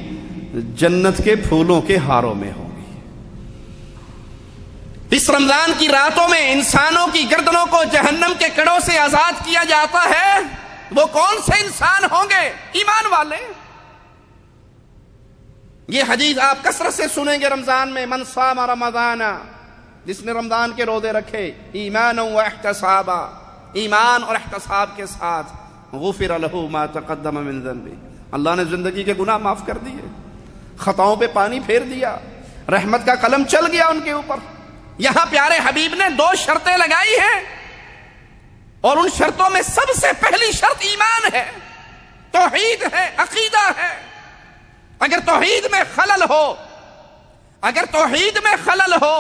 Speaker 3: جنت کے پھولوں کے ہاروں میں ہوں گی۔ اس رمضان کی راتوں میں انسانوں کی گردنوں کو جہنم کے کڑوں سے آزاد کیا جاتا ہے۔ وہ کون سے انسان ہوں گے؟ ایمان والے۔ یہ حدیث آپ کثرت سے سنیں گے رمضان میں، من صام رمضان، جس نے رمضان کے روزے رکھے ایمانا و احتسابا، ایمان اور احتساب کے ساتھ، غفر لہ ما تقدم من ذنبہ، اللہ نے زندگی کے گناہ معاف کر دیے، خطاؤں پہ پانی پھیر دیا، رحمت کا قلم چل گیا ان کے اوپر۔ یہاں پیارے حبیب نے 2 شرطیں لگائی ہیں، اور ان شرطوں میں سب سے پہلی شرط ایمان ہے، توحید ہے، عقیدہ ہے۔ اگر توحید میں خلل ہو، اگر توحید میں خلل ہو،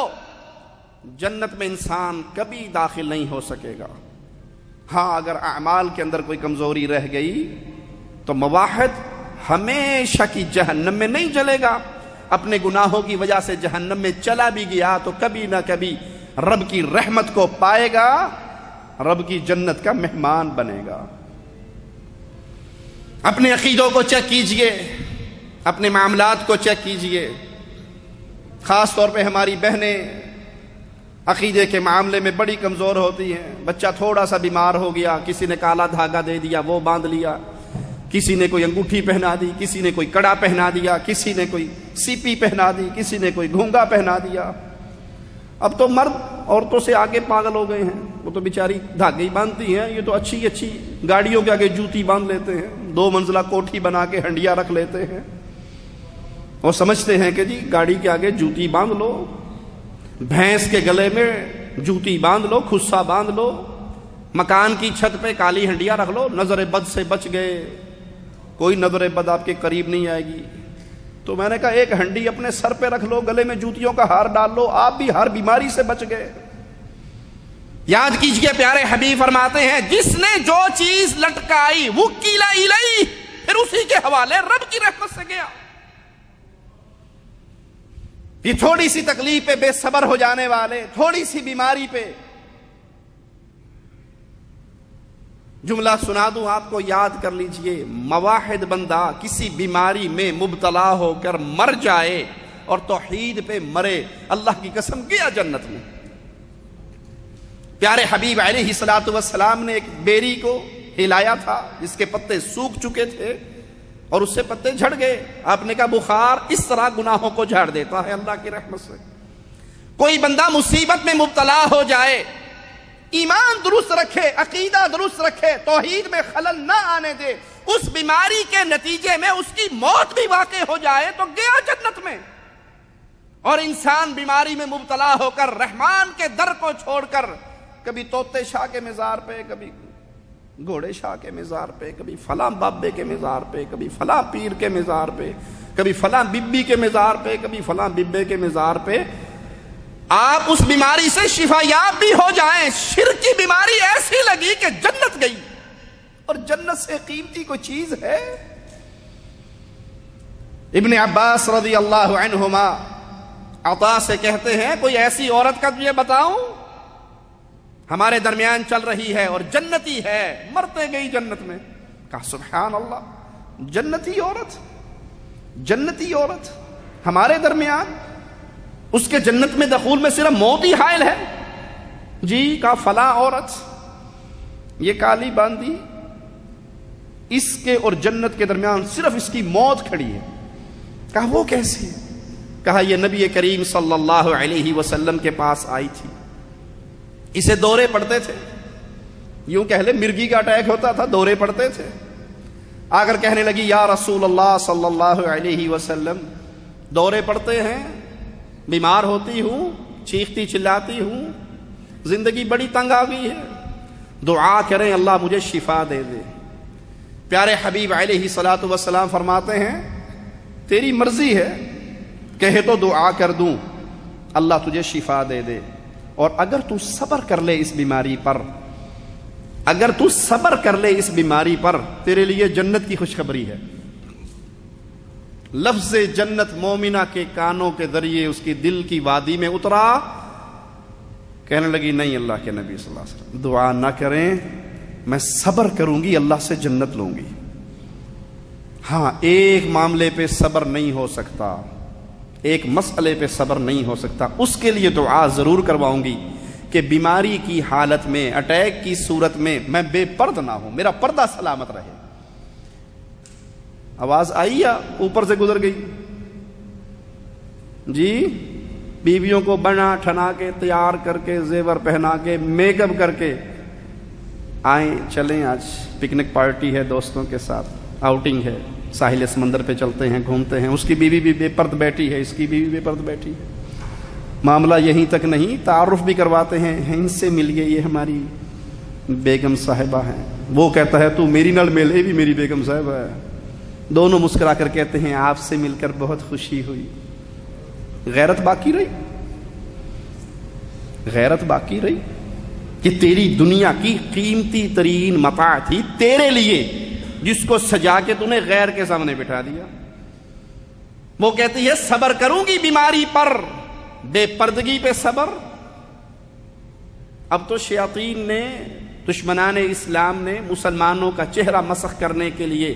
Speaker 3: جنت میں انسان کبھی داخل نہیں ہو سکے گا۔ ہاں اگر اعمال کے اندر کوئی کمزوری رہ گئی تو موحد ہمیشہ کی جہنم میں نہیں جلے گا، اپنے گناہوں کی وجہ سے جہنم میں چلا بھی گیا تو کبھی نہ کبھی رب کی رحمت کو پائے گا، رب کی جنت کا مہمان بنے گا۔ اپنے عقیدوں کو چیک کیجئے، اپنے معاملات کو چیک کیجئے۔ خاص طور پہ ہماری بہنیں عقیدے کے معاملے میں بڑی کمزور ہوتی ہیں۔ بچہ تھوڑا سا بیمار ہو گیا، کسی نے کالا دھاگا دے دیا، وہ باندھ لیا، کسی نے کوئی انگوٹھی پہنا دی، کسی نے کوئی کڑا پہنا دیا، کسی نے کوئی سیپی پہنا دی، کسی نے کوئی گھونگا پہنا دیا۔ اب تو مرد عورتوں سے آگے پاگل ہو گئے ہیں، وہ تو بیچاری دھاگے ہی باندھتی ہیں، یہ تو اچھی اچھی گاڑیوں کے آگے جوتی باندھ لیتے ہیں، 2 منزلہ کوٹھی بنا کے ہنڈیا رکھ لیتے ہیں۔ وہ سمجھتے ہیں کہ جی گاڑی کے آگے جوتی باندھ لو، بھینس کے گلے میں جوتی باندھ لو، خصہ باندھ لو، مکان کی چھت پہ کالی ہنڈیا رکھ لو، نظر بد سے بچ گئے، کوئی نظر بد آپ کے قریب نہیں آئے گی۔ تو میں نے کہا ایک ہنڈی اپنے سر پہ رکھ لو، گلے میں جوتیوں کا ہار ڈال لو، آپ بھی ہر بیماری سے بچ گئے۔ یاد کیجئے پیارے حبیب فرماتے ہیں جس نے جو چیز لٹکائی وکیل الیہ، پھر اسی کے حوالے رب کی رحمت سے گیا۔ یہ تھوڑی سی تکلیف پہ بے صبر ہو جانے والے، تھوڑی سی بیماری پہ، جملہ سنا دوں آپ کو، یاد کر لیجئے، موحد بندہ کسی بیماری میں مبتلا ہو کر مر جائے اور توحید پہ مرے، اللہ کی قسم گیا جنت میں۔ پیارے حبیب علیہ الصلوۃ والسلام نے ایک بیری کو ہلایا تھا جس کے پتے سوکھ چکے تھے اور اس سے پتے جھڑ گئے۔ آپ نے کہا بخار اس طرح گناہوں کو جھاڑ دیتا ہے اللہ کی رحمت سے۔ کوئی بندہ مصیبت میں مبتلا ہو جائے، ایمان درست رکھے، عقیدہ درست رکھے، توحید میں خلل نہ آنے دے، اس بیماری کے نتیجے میں اس کی موت بھی واقع ہو جائے تو گیا جنت میں۔ اور انسان بیماری میں مبتلا ہو کر رحمان کے در کو چھوڑ کر کبھی طوطے شاہ کے مزار پہ، کبھی گھوڑے شاہ کے مزار پہ، کبھی فلاں بابے کے مزار پہ، کبھی فلاں پیر کے مزار پہ، کبھی فلاں ببی کے مزار پہ، کبھی فلاں ببے کے مزار پہ، آپ اس بیماری سے شفا یاب بھی ہو جائیں، شرک کی بیماری ایسی لگی کہ جنت گئی، اور جنت سے قیمتی کوئی چیز ہے؟ ابن عباس رضی اللہ عنہما عطا سے کہتے ہیں کوئی ایسی عورت کا تجھے بتاؤں ہمارے درمیان چل رہی ہے اور جنتی ہے، مرتے گئی جنت میں. کہا سبحان اللہ، جنتی عورت، جنتی عورت ہمارے درمیان، اس کے جنت میں دخول میں صرف موت ہی حائل ہے. جی کہا فلاں عورت، یہ کالی باندھی، اس کے اور جنت کے درمیان صرف اس کی موت کھڑی ہے. کہا وہ کیسے؟ کہا یہ نبی کریم صلی اللہ علیہ وسلم کے پاس آئی تھی، اسے دورے پڑتے تھے، یوں کہہ لے مرگی کا اٹیک ہوتا تھا، دورے پڑتے تھے. آ کر کہنے لگی یا رسول اللہ صلی اللہ علیہ وسلم، دورے پڑتے ہیں، بیمار ہوتی ہوں، چیختی چلاتی ہوں، زندگی بڑی تنگ آ گئی ہے، دعا کریں اللہ مجھے شفا دے دے. پیارے حبیب علیہ الصلوۃ والسلام فرماتے ہیں تیری مرضی ہے، کہے تو دعا کر دوں اللہ تجھے شفا دے دے، اور اگر تو صبر کر لے اس بیماری پر، اگر تو صبر کر لے اس بیماری پر، تیرے لیے جنت کی خوشخبری ہے. لفظ جنت مومنہ کے کانوں کے ذریعے اس کی دل کی وادی میں اترا. کہنے لگی نہیں اللہ کے نبی صلی اللہ علیہ وسلم دعا نہ کریں، میں صبر کروں گی، اللہ سے جنت لوں گی. ہاں ایک معاملے پہ صبر نہیں ہو سکتا، ایک مسئلے پہ صبر نہیں ہو سکتا، اس کے لیے دعا ضرور کرواؤں گی کہ بیماری کی حالت میں، اٹیک کی صورت میں میں بے پرد نہ ہوں، میرا پردہ سلامت رہے. آواز آئی یا اوپر سے گزر گئی؟ جی بیویوں کو بنا ٹھنا کے، تیار کر کے، زیور پہنا کے، میک اپ کر کے آئیں، چلیں آج پکنک پارٹی ہے، دوستوں کے ساتھ آؤٹنگ ہے، ساحل سمندر پہ چلتے ہیں، گھومتے ہیں. اس کی بیوی بھی بے پرد بیٹھی ہے، اس کی بیوی بے پرد بیٹھی ہے. معاملہ یہیں تک نہیں، تعارف بھی کرواتے ہیں، ان سے ملیے یہ ہماری بیگم صاحبہ ہیں. وہ کہتا ہے تو میری نال ملے بھی میری بیگم صاحبہ ہے. دونوں مسکرا کر کہتے ہیں آپ سے مل کر بہت خوشی ہوئی. غیرت باقی رہی، غیرت باقی رہی کہ تیری دنیا کی قیمتی ترین متاع تھی تیرے لیے، جس کو سجا کے تو نے غیر کے سامنے بٹھا دیا. وہ کہتی ہے صبر کروں گی بیماری پر، بے پردگی پہ صبر. اب تو شیاطین نے، دشمنان اسلام نے مسلمانوں کا چہرہ مسخ کرنے کے لیے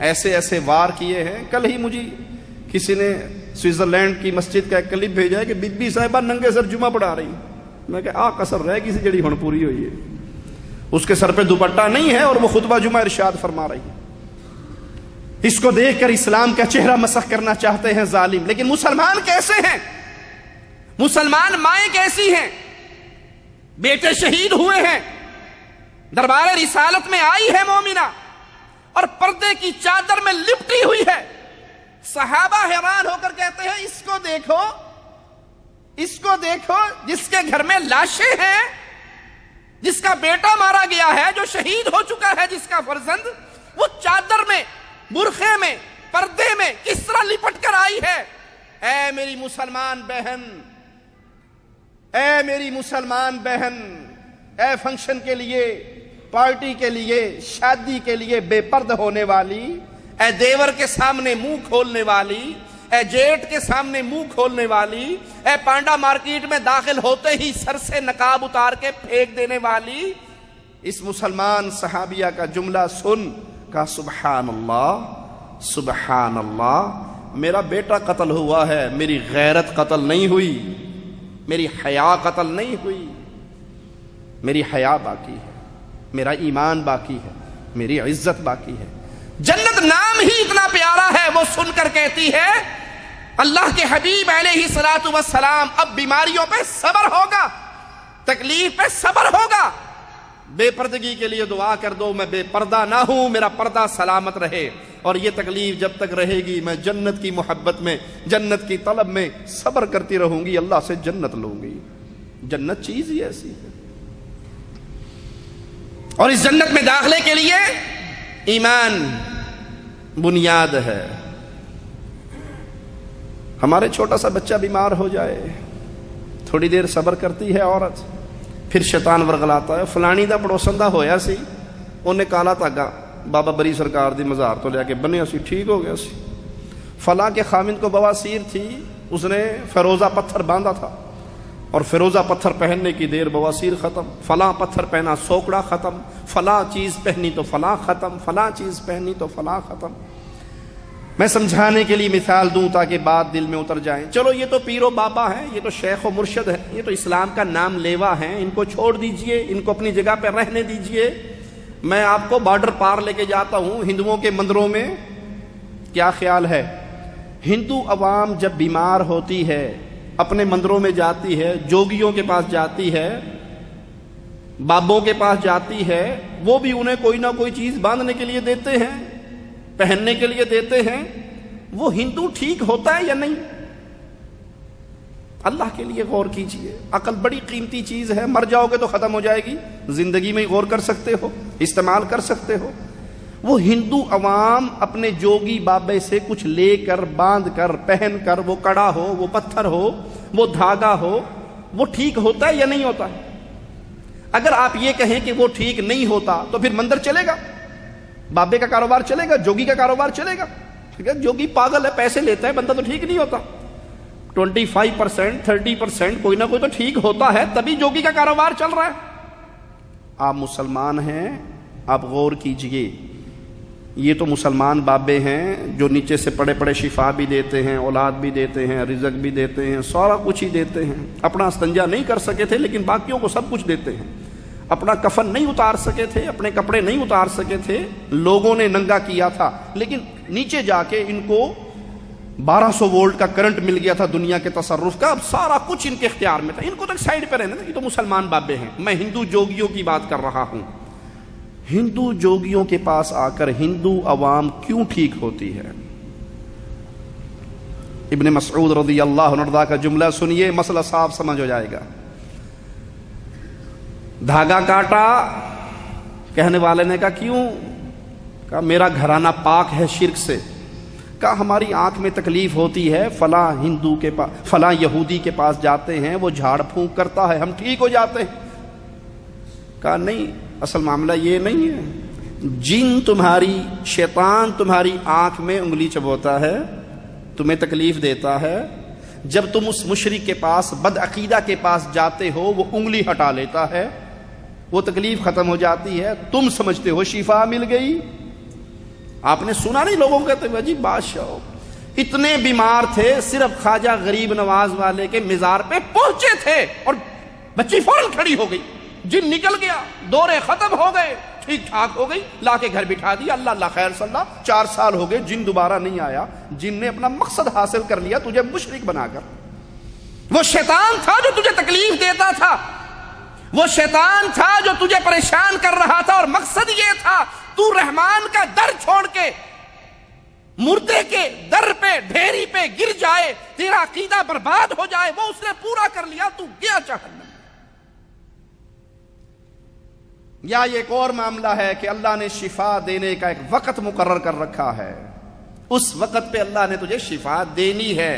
Speaker 3: ایسے ایسے وار کیے ہیں. کل ہی مجھے کسی نے سوئٹزرلینڈ کی مسجد کا ایک کلپ بھیجا ہے کہ بی بی صاحبہ ننگے سر جمعہ پڑھا رہی. میں کہ کسر رہ کسی جڑی ہن پوری ہوئی ہے، اس کے سر پہ دوپٹہ نہیں ہے اور وہ خطبہ جمعہ ارشاد فرما رہی ہے. اس کو دیکھ کر اسلام کا چہرہ مسخ کرنا چاہتے ہیں ظالم. لیکن مسلمان کیسے ہیں؟ مسلمان مائیں کیسی ہیں؟ بیٹے شہید ہوئے ہیں، دربار رسالت میں آئی ہے مومنہ اور پردے کی چادر میں لپٹی ہوئی ہے. صحابہ حیران ہو کر کہتے ہیں اس کو دیکھو، اس کو دیکھو، جس کے گھر میں لاشیں ہیں، جس کا بیٹا مارا گیا ہے، جو شہید ہو چکا ہے، جس کا فرزند، وہ چادر میں، برخے میں، پردے میں کس طرح لپٹ کر آئی ہے. اے میری مسلمان بہن، اے میری مسلمان بہن، اے فنکشن کے لیے، پارٹی کے لیے، شادی کے لیے بے پرد ہونے والی، اے دیور کے سامنے منہ کھولنے والی، اے جیٹ کے سامنے منہ کھولنے والی، اے پانڈا مارکیٹ میں داخل ہوتے ہی سر سے نقاب اتار کے پھینک دینے والی، اس مسلمان صحابیہ کا جملہ سن کہا سبحان اللہ، سبحان اللہ، میرا بیٹا قتل ہوا ہے، میری غیرت قتل نہیں ہوئی، میری حیا قتل نہیں ہوئی، میری حیا باقی ہے، میرا ایمان باقی ہے، میری عزت باقی ہے. جنت نام ہی اتنا پیارا ہے. وہ سن کر کہتی ہے اللہ کے حبیب علیہ الصلوۃ والسلام اب بیماریوں پہ صبر ہوگا، تکلیف پہ صبر ہوگا. بے پردگی کے لیے دعا کر دو، میں بے پردہ نہ ہوں، میرا پردہ سلامت رہے. اور یہ تکلیف جب تک رہے گی میں جنت کی محبت میں، جنت کی طلب میں صبر کرتی رہوں گی، اللہ سے جنت لوں گی. جنت چیز ہی ایسی ہے. اور اس جنت میں داخلے کے لیے ایمان بنیاد ہے. ہمارے چھوٹا سا بچہ بیمار ہو جائے، تھوڑی دیر صبر کرتی ہے عورت، پھر شیطان ورغلاتا ہے فلانی دا پڑوسن دا ہویا سی، انہیں کالا تاگا بابا بری سرکار دی مزار تو لے کے بنیا سی، ٹھیک ہو گیا سی. فلاں کے خامند کو بواسیر تھی، اس نے فیروزہ پتھر باندھا تھا، اور فیروزہ پتھر پہننے کی دیر بواسیر ختم، فلاں پتھر پہنا سوکڑا ختم، فلاں چیز پہنی تو فلاں ختم، فلاں چیز پہنی تو فلاں ختم۔ میں سمجھانے کے لیے مثال دوں تاکہ بات دل میں اتر جائیں۔ چلو یہ تو پیر و بابا ہیں، یہ تو شیخ و مرشد ہیں، یہ تو اسلام کا نام لیوا ہیں، ان کو چھوڑ دیجئے، ان کو اپنی جگہ پہ رہنے دیجئے۔ میں آپ کو بارڈر پار لے کے جاتا ہوں ہندوؤں کے مندروں میں۔ کیا خیال ہے؟ ہندو عوام جب بیمار ہوتی ہے اپنے مندروں میں جاتی ہے، جوگیوں کے پاس جاتی ہے، بابوں کے پاس جاتی ہے، وہ بھی انہیں کوئی نہ کوئی چیز باندھنے کے لیے دیتے ہیں، پہننے کے لیے دیتے ہیں۔ وہ ہندو ٹھیک ہوتا ہے یا نہیں؟ اللہ کے لیے غور کیجئے۔ عقل بڑی قیمتی چیز ہے، مر جاؤ گے تو ختم ہو جائے گی، زندگی میں غور کر سکتے ہو، استعمال کر سکتے ہو۔ وہ ہندو عوام اپنے جوگی بابے سے کچھ لے کر، باندھ کر، پہن کر، وہ کڑا ہو، وہ پتھر ہو، وہ دھاگا ہو، وہ ٹھیک ہوتا ہے یا نہیں ہوتا ہے؟ اگر آپ یہ کہیں کہ وہ ٹھیک نہیں ہوتا تو پھر مندر چلے گا، بابے کا کاروبار چلے گا، جوگی کا کاروبار چلے گا؟ جوگی پاگل ہے، پیسے لیتا ہے، بندہ تو ٹھیک نہیں ہوتا۔ 25%، 30% کوئی نہ کوئی تو ٹھیک ہوتا ہے، تبھی جوگی کا کاروبار چل رہا ہے۔ آپ مسلمان ہیں، آپ غور کیجئے۔ یہ تو مسلمان بابے ہیں جو نیچے سے پڑے پڑے شفا بھی دیتے ہیں، اولاد بھی دیتے ہیں، رزق بھی دیتے ہیں، سارا کچھ ہی دیتے ہیں۔ اپنا استنجا نہیں کر سکے تھے لیکن باقیوں کو سب کچھ دیتے ہیں۔ اپنا کفن نہیں اتار سکے تھے، اپنے کپڑے نہیں اتار سکے تھے، لوگوں نے ننگا کیا تھا، لیکن نیچے جا کے ان کو 1200 وولٹ کا کرنٹ مل گیا تھا دنیا کے تصرف کا، اب سارا کچھ ان کے اختیار میں تھا۔ ان کو تو سائڈ پہ رہنا، یہ تو مسلمان بابے ہیں۔ میں ہندو جوگیوں کی بات کر رہا ہوں۔ ہندو جوگیوں کے پاس آ کر ہندو عوام کیوں ٹھیک ہوتی ہے؟ ابن مسعود رضی اللہ عنہ کا جملہ سنیے، مسئلہ صاف سمجھ ہو جائے گا۔ دھاگا کاٹا، کہنے والے نے کہا کیوں؟ کہا میرا گھرانہ پاک ہے شرک سے۔ کہا ہماری آنکھ میں تکلیف ہوتی ہے، فلاں ہندو کے پاس، فلاں یہودی کے پاس جاتے ہیں، وہ جھاڑ پھونک کرتا ہے، ہم ٹھیک ہو جاتے ہیں۔ کہا نہیں، اصل معاملہ یہ نہیں ہے۔ جن تمہاری، شیطان تمہاری آنکھ میں انگلی چبوتا ہے، تمہیں تکلیف دیتا ہے، جب تم اس مشرک کے پاس، بد عقیدہ کے پاس جاتے ہو، وہ انگلی ہٹا لیتا ہے، وہ تکلیف ختم ہو جاتی ہے، تم سمجھتے ہو شفا مل گئی۔ آپ نے سنا نہیں لوگوں کہتے ہیں جی بادشاہ اتنے بیمار تھے، صرف خواجہ غریب نواز والے کے مزار پہ پہنچے تھے اور بچی فوراً کھڑی ہو گئی، جن نکل گیا، دورے ختم ہو گئے، ٹھیک ٹھاک ہو گئی، لا کے گھر بٹھا دیا، اللہ اللہ خیر صلی اللہ، 4 سال ہو گئے، جن دوبارہ نہیں آیا۔ جن نے اپنا مقصد حاصل کر لیا تجھے مشرک بنا کر۔ وہ شیطان تھا جو تجھے تکلیف دیتا تھا، وہ شیطان تھا جو تجھے پریشان کر رہا تھا، اور مقصد یہ تھا تو رحمان کا در چھوڑ کے مردے کے در پہ، ڈھیری پہ گر جائے، تیرا عقیدہ برباد ہو جائے، وہ اس نے پورا کر لیا، تو گیا جہنم۔ یا یہ ایک اور معاملہ ہے کہ اللہ نے شفا دینے کا ایک وقت مقرر کر رکھا ہے، اس وقت پہ اللہ نے تجھے شفا دینی ہے۔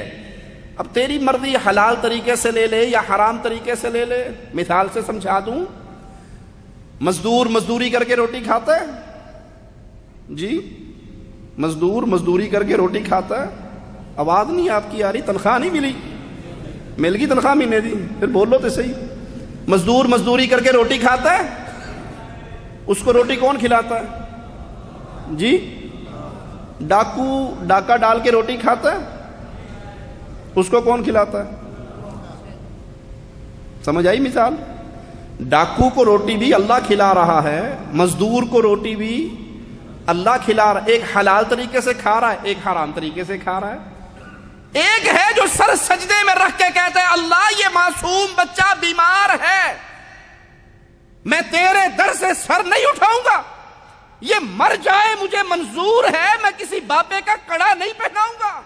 Speaker 3: اب تیری مرضی حلال طریقے سے لے لے یا حرام طریقے سے لے لے۔ مثال سے سمجھا دوں، مزدور مزدوری کر کے روٹی کھاتا ہے، جی مزدور مزدوری کر کے روٹی کھاتا ہے، آواز نہیں آپ کی آ رہی، تنخواہ نہیں ملی، مل گئی تنخواہ مہینے دی، پھر بولو تو صحیح۔ مزدور مزدوری کر کے روٹی کھاتا ہے، اس کو روٹی کون کھلاتا ہے؟ جی ڈاکو ڈاکہ ڈال کے روٹی کھاتا ہے، اس کو کون کھلاتا ہے؟ سمجھ آئی مثال؟ ڈاکو کو روٹی بھی اللہ کھلا رہا ہے، مزدور کو روٹی بھی اللہ کھلا رہا ہے۔ ایک حلال طریقے سے کھا رہا ہے، ایک حرام طریقے سے کھا رہا ہے۔ ایک ہے جو سر سجدے میں رکھ کے کہتا ہے اللہ یہ معصوم بچہ بیمار ہے، میں تیرے در سے سر نہیں اٹھاؤں گا، یہ مر جائے مجھے منظور ہے، میں کسی بابے کا کڑا نہیں پہناؤں گا،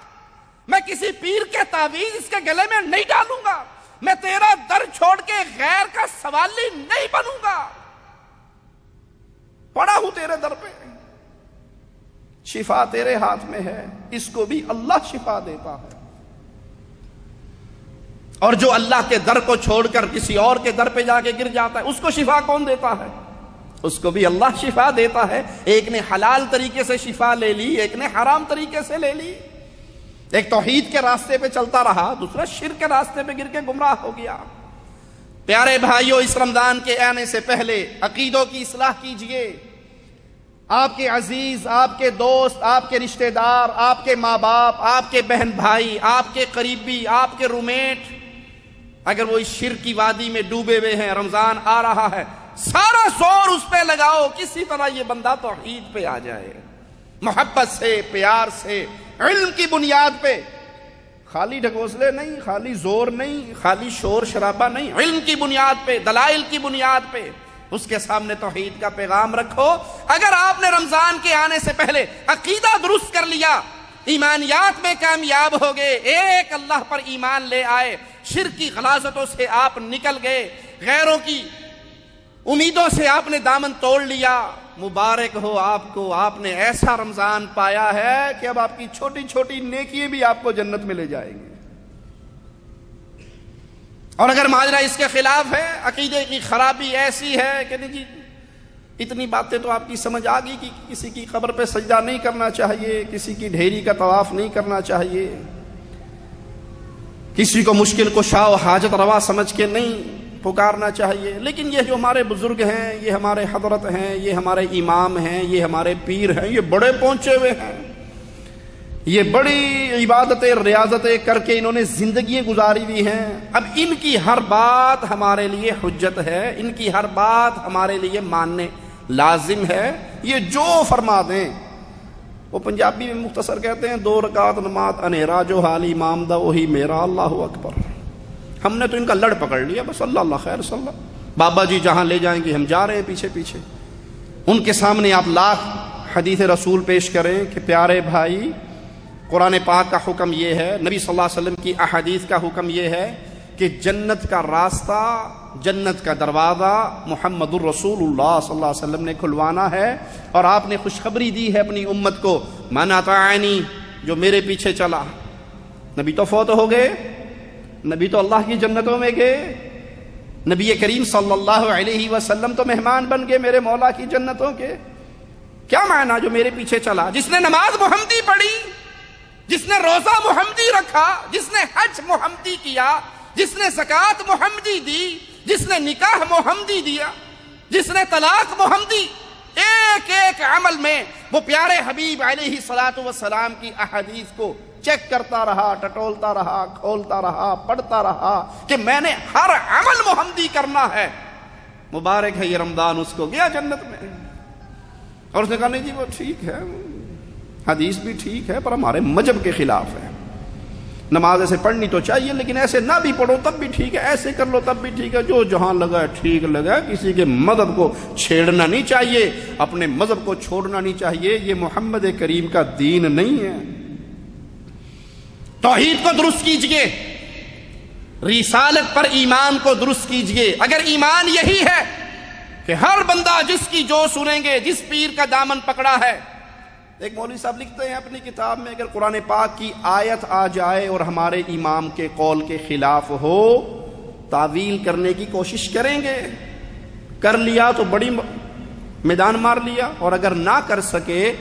Speaker 3: میں کسی پیر کے تعویذ اس کے گلے میں نہیں ڈالوں گا، میں تیرا در چھوڑ کے غیر کا سوالی نہیں بنوں گا، پڑا ہوں تیرے در پہ، شفا تیرے ہاتھ میں ہے۔ اس کو بھی اللہ شفا دیتا ہے۔ اور جو اللہ کے در کو چھوڑ کر کسی اور کے در پہ جا کے گر جاتا ہے، اس کو شفا کون دیتا ہے؟ اس کو بھی اللہ شفا دیتا ہے۔ ایک نے حلال طریقے سے شفا لے لی، ایک نے حرام طریقے سے لے لی، ایک توحید کے راستے پہ چلتا رہا، دوسرا شرک کے راستے پہ گر کے گمراہ ہو گیا۔ پیارے بھائیوں، اس رمضان کے آنے سے پہلے عقیدوں کی اصلاح کیجئے۔ آپ کے عزیز، آپ کے دوست، آپ کے رشتہ دار، آپ کے ماں باپ، آپ کے بہن بھائی، آپ کے قریبی، آپ کے رومیٹ، اگر وہ اس شرک کی وادی میں ڈوبے ہوئے ہیں، رمضان آ رہا ہے، سارا زور اس پہ لگاؤ کسی طرح یہ بندہ توحید پہ آ جائے، محبت سے، پیار سے، علم کی بنیاد پہ، خالی ڈھکوسلے نہیں، خالی زور نہیں، خالی شور شرابہ نہیں، علم کی بنیاد پہ، دلائل کی بنیاد پہ اس کے سامنے توحید کا پیغام رکھو۔ اگر آپ نے رمضان کے آنے سے پہلے عقیدہ درست کر لیا، ایمانیات میں کامیاب ہو گئے، ایک اللہ پر ایمان لے آئے، شرک کی غلاظتوں سے آپ نکل گئے، غیروں کی امیدوں سے آپ نے دامن توڑ لیا، مبارک ہو آپ کو، آپ نے ایسا رمضان پایا ہے کہ اب آپ کی چھوٹی چھوٹی نیکیاں بھی آپ کو جنت میں لے جائیں گے۔ اور اگر ماجرا اس کے خلاف ہے، عقیدے کی خرابی ایسی ہے کہ نہیں جی اتنی باتیں تو آپ کی سمجھ آ گئی کہ کسی کی قبر پہ سجدہ نہیں کرنا چاہیے، کسی کی ڈھیری کا طواف نہیں کرنا چاہیے، کسی کو مشکل کشا و حاجت روا سمجھ کے نہیں پکارنا چاہیے، لیکن یہ جو ہمارے بزرگ ہیں، یہ ہمارے حضرت ہیں، یہ ہمارے امام ہیں، یہ ہمارے پیر ہیں، یہ بڑے پہنچے ہوئے ہیں، یہ بڑی عبادتیں ریاضتیں کر کے انہوں نے زندگیاں گزاری ہوئی ہیں، اب ان کی ہر بات ہمارے لیے حجت ہے، ان کی ہر بات ہمارے لیے ماننے لازم ہے، یہ جو فرما دیں۔ وہ پنجابی میں مختصر کہتے ہیں 2 رکعت نماز انیرا جو حال امام دا وہی میرا، اللہ اکبر۔ ہم نے تو ان کا لڑ پکڑ لیا، بس اللہ اللہ خیر صلی اللہ، بابا جی جہاں لے جائیں گے ہم جا رہے ہیں پیچھے پیچھے۔ ان کے سامنے آپ لاکھ حدیث رسول پیش کریں کہ پیارے بھائی قرآن پاک کا حکم یہ ہے، نبی صلی اللہ علیہ وسلم کی احادیث کا حکم یہ ہے کہ جنت کا راستہ، جنت کا دروازہ محمد الرسول اللہ صلی اللہ علیہ وسلم نے کھلوانا ہے، اور آپ نے خوشخبری دی ہے اپنی امت کو، من اطاعنی، جو میرے پیچھے چلا۔ نبی تو فوت ہو گئے، نبی تو اللہ کی جنتوں میں گئے، نبی کریم صلی اللہ علیہ وسلم تو مہمان بن گئے میرے مولا کی جنتوں کے۔ کیا معنی جو میرے پیچھے چلا؟ جس نے نماز محمدی پڑھی، جس نے روزہ محمدی رکھا، جس نے حج محمدی کیا، جس نے زکوٰۃ محمدی دی، جس نے نکاح محمدی دیا، جس نے طلاق محمدی، ایک ایک عمل میں وہ پیارے حبیب علیہ الصلوۃ والسلام کی احادیث کو چیک کرتا رہا، ٹٹولتا رہا، کھولتا رہا، پڑھتا رہا کہ میں نے ہر عمل محمدی کرنا ہے، مبارک ہے یہ رمضان، اس کو گیا جنت میں۔ اور اس نے کہا نہیں جی وہ ٹھیک ہے، حدیث بھی ٹھیک ہے، پر ہمارے مذہب کے خلاف ہے، نماز ایسے پڑھنی تو چاہیے لیکن ایسے نہ بھی پڑھو تب بھی ٹھیک ہے، ایسے کر لو تب بھی ٹھیک ہے، جو جہاں لگا ٹھیک لگا، کسی کے مذہب کو چھیڑنا نہیں چاہیے، اپنے مذہب کو چھوڑنا نہیں چاہیے، یہ محمد کریم کا دین نہیں ہے۔ توحید کو درست کیجئے، رسالت پر ایمان کو درست کیجئے۔ اگر ایمان یہی ہے کہ ہر بندہ جس کی جو سنیں گے، جس پیر کا دامن پکڑا ہے، ایک مولوی صاحب لکھتے ہیں اپنی کتاب میں، اگر قرآن پاک کی آیت آ جائے اور ہمارے امام کے قول کے خلاف ہو، تعویل کرنے کی کوشش کریں گے، کر لیا تو بڑی میدان مار لیا، اور اگر نہ کر سکے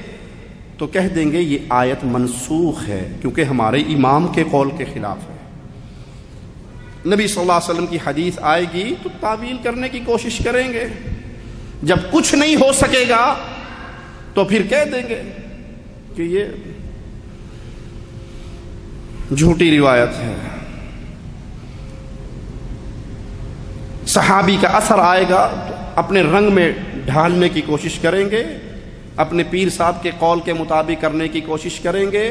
Speaker 3: تو کہہ دیں گے یہ آیت منسوخ ہے کیونکہ ہمارے امام کے قول کے خلاف ہے۔ نبی صلی اللہ علیہ وسلم کی حدیث آئے گی تو تعویل کرنے کی کوشش کریں گے، جب کچھ نہیں ہو سکے گا تو پھر کہہ دیں گے کہ یہ جھوٹی روایت ہے۔ صحابی کا اثر آئے گا تو اپنے رنگ میں ڈھالنے کی کوشش کریں گے، اپنے پیر صاحب کے قول کے مطابق کرنے کی کوشش کریں گے،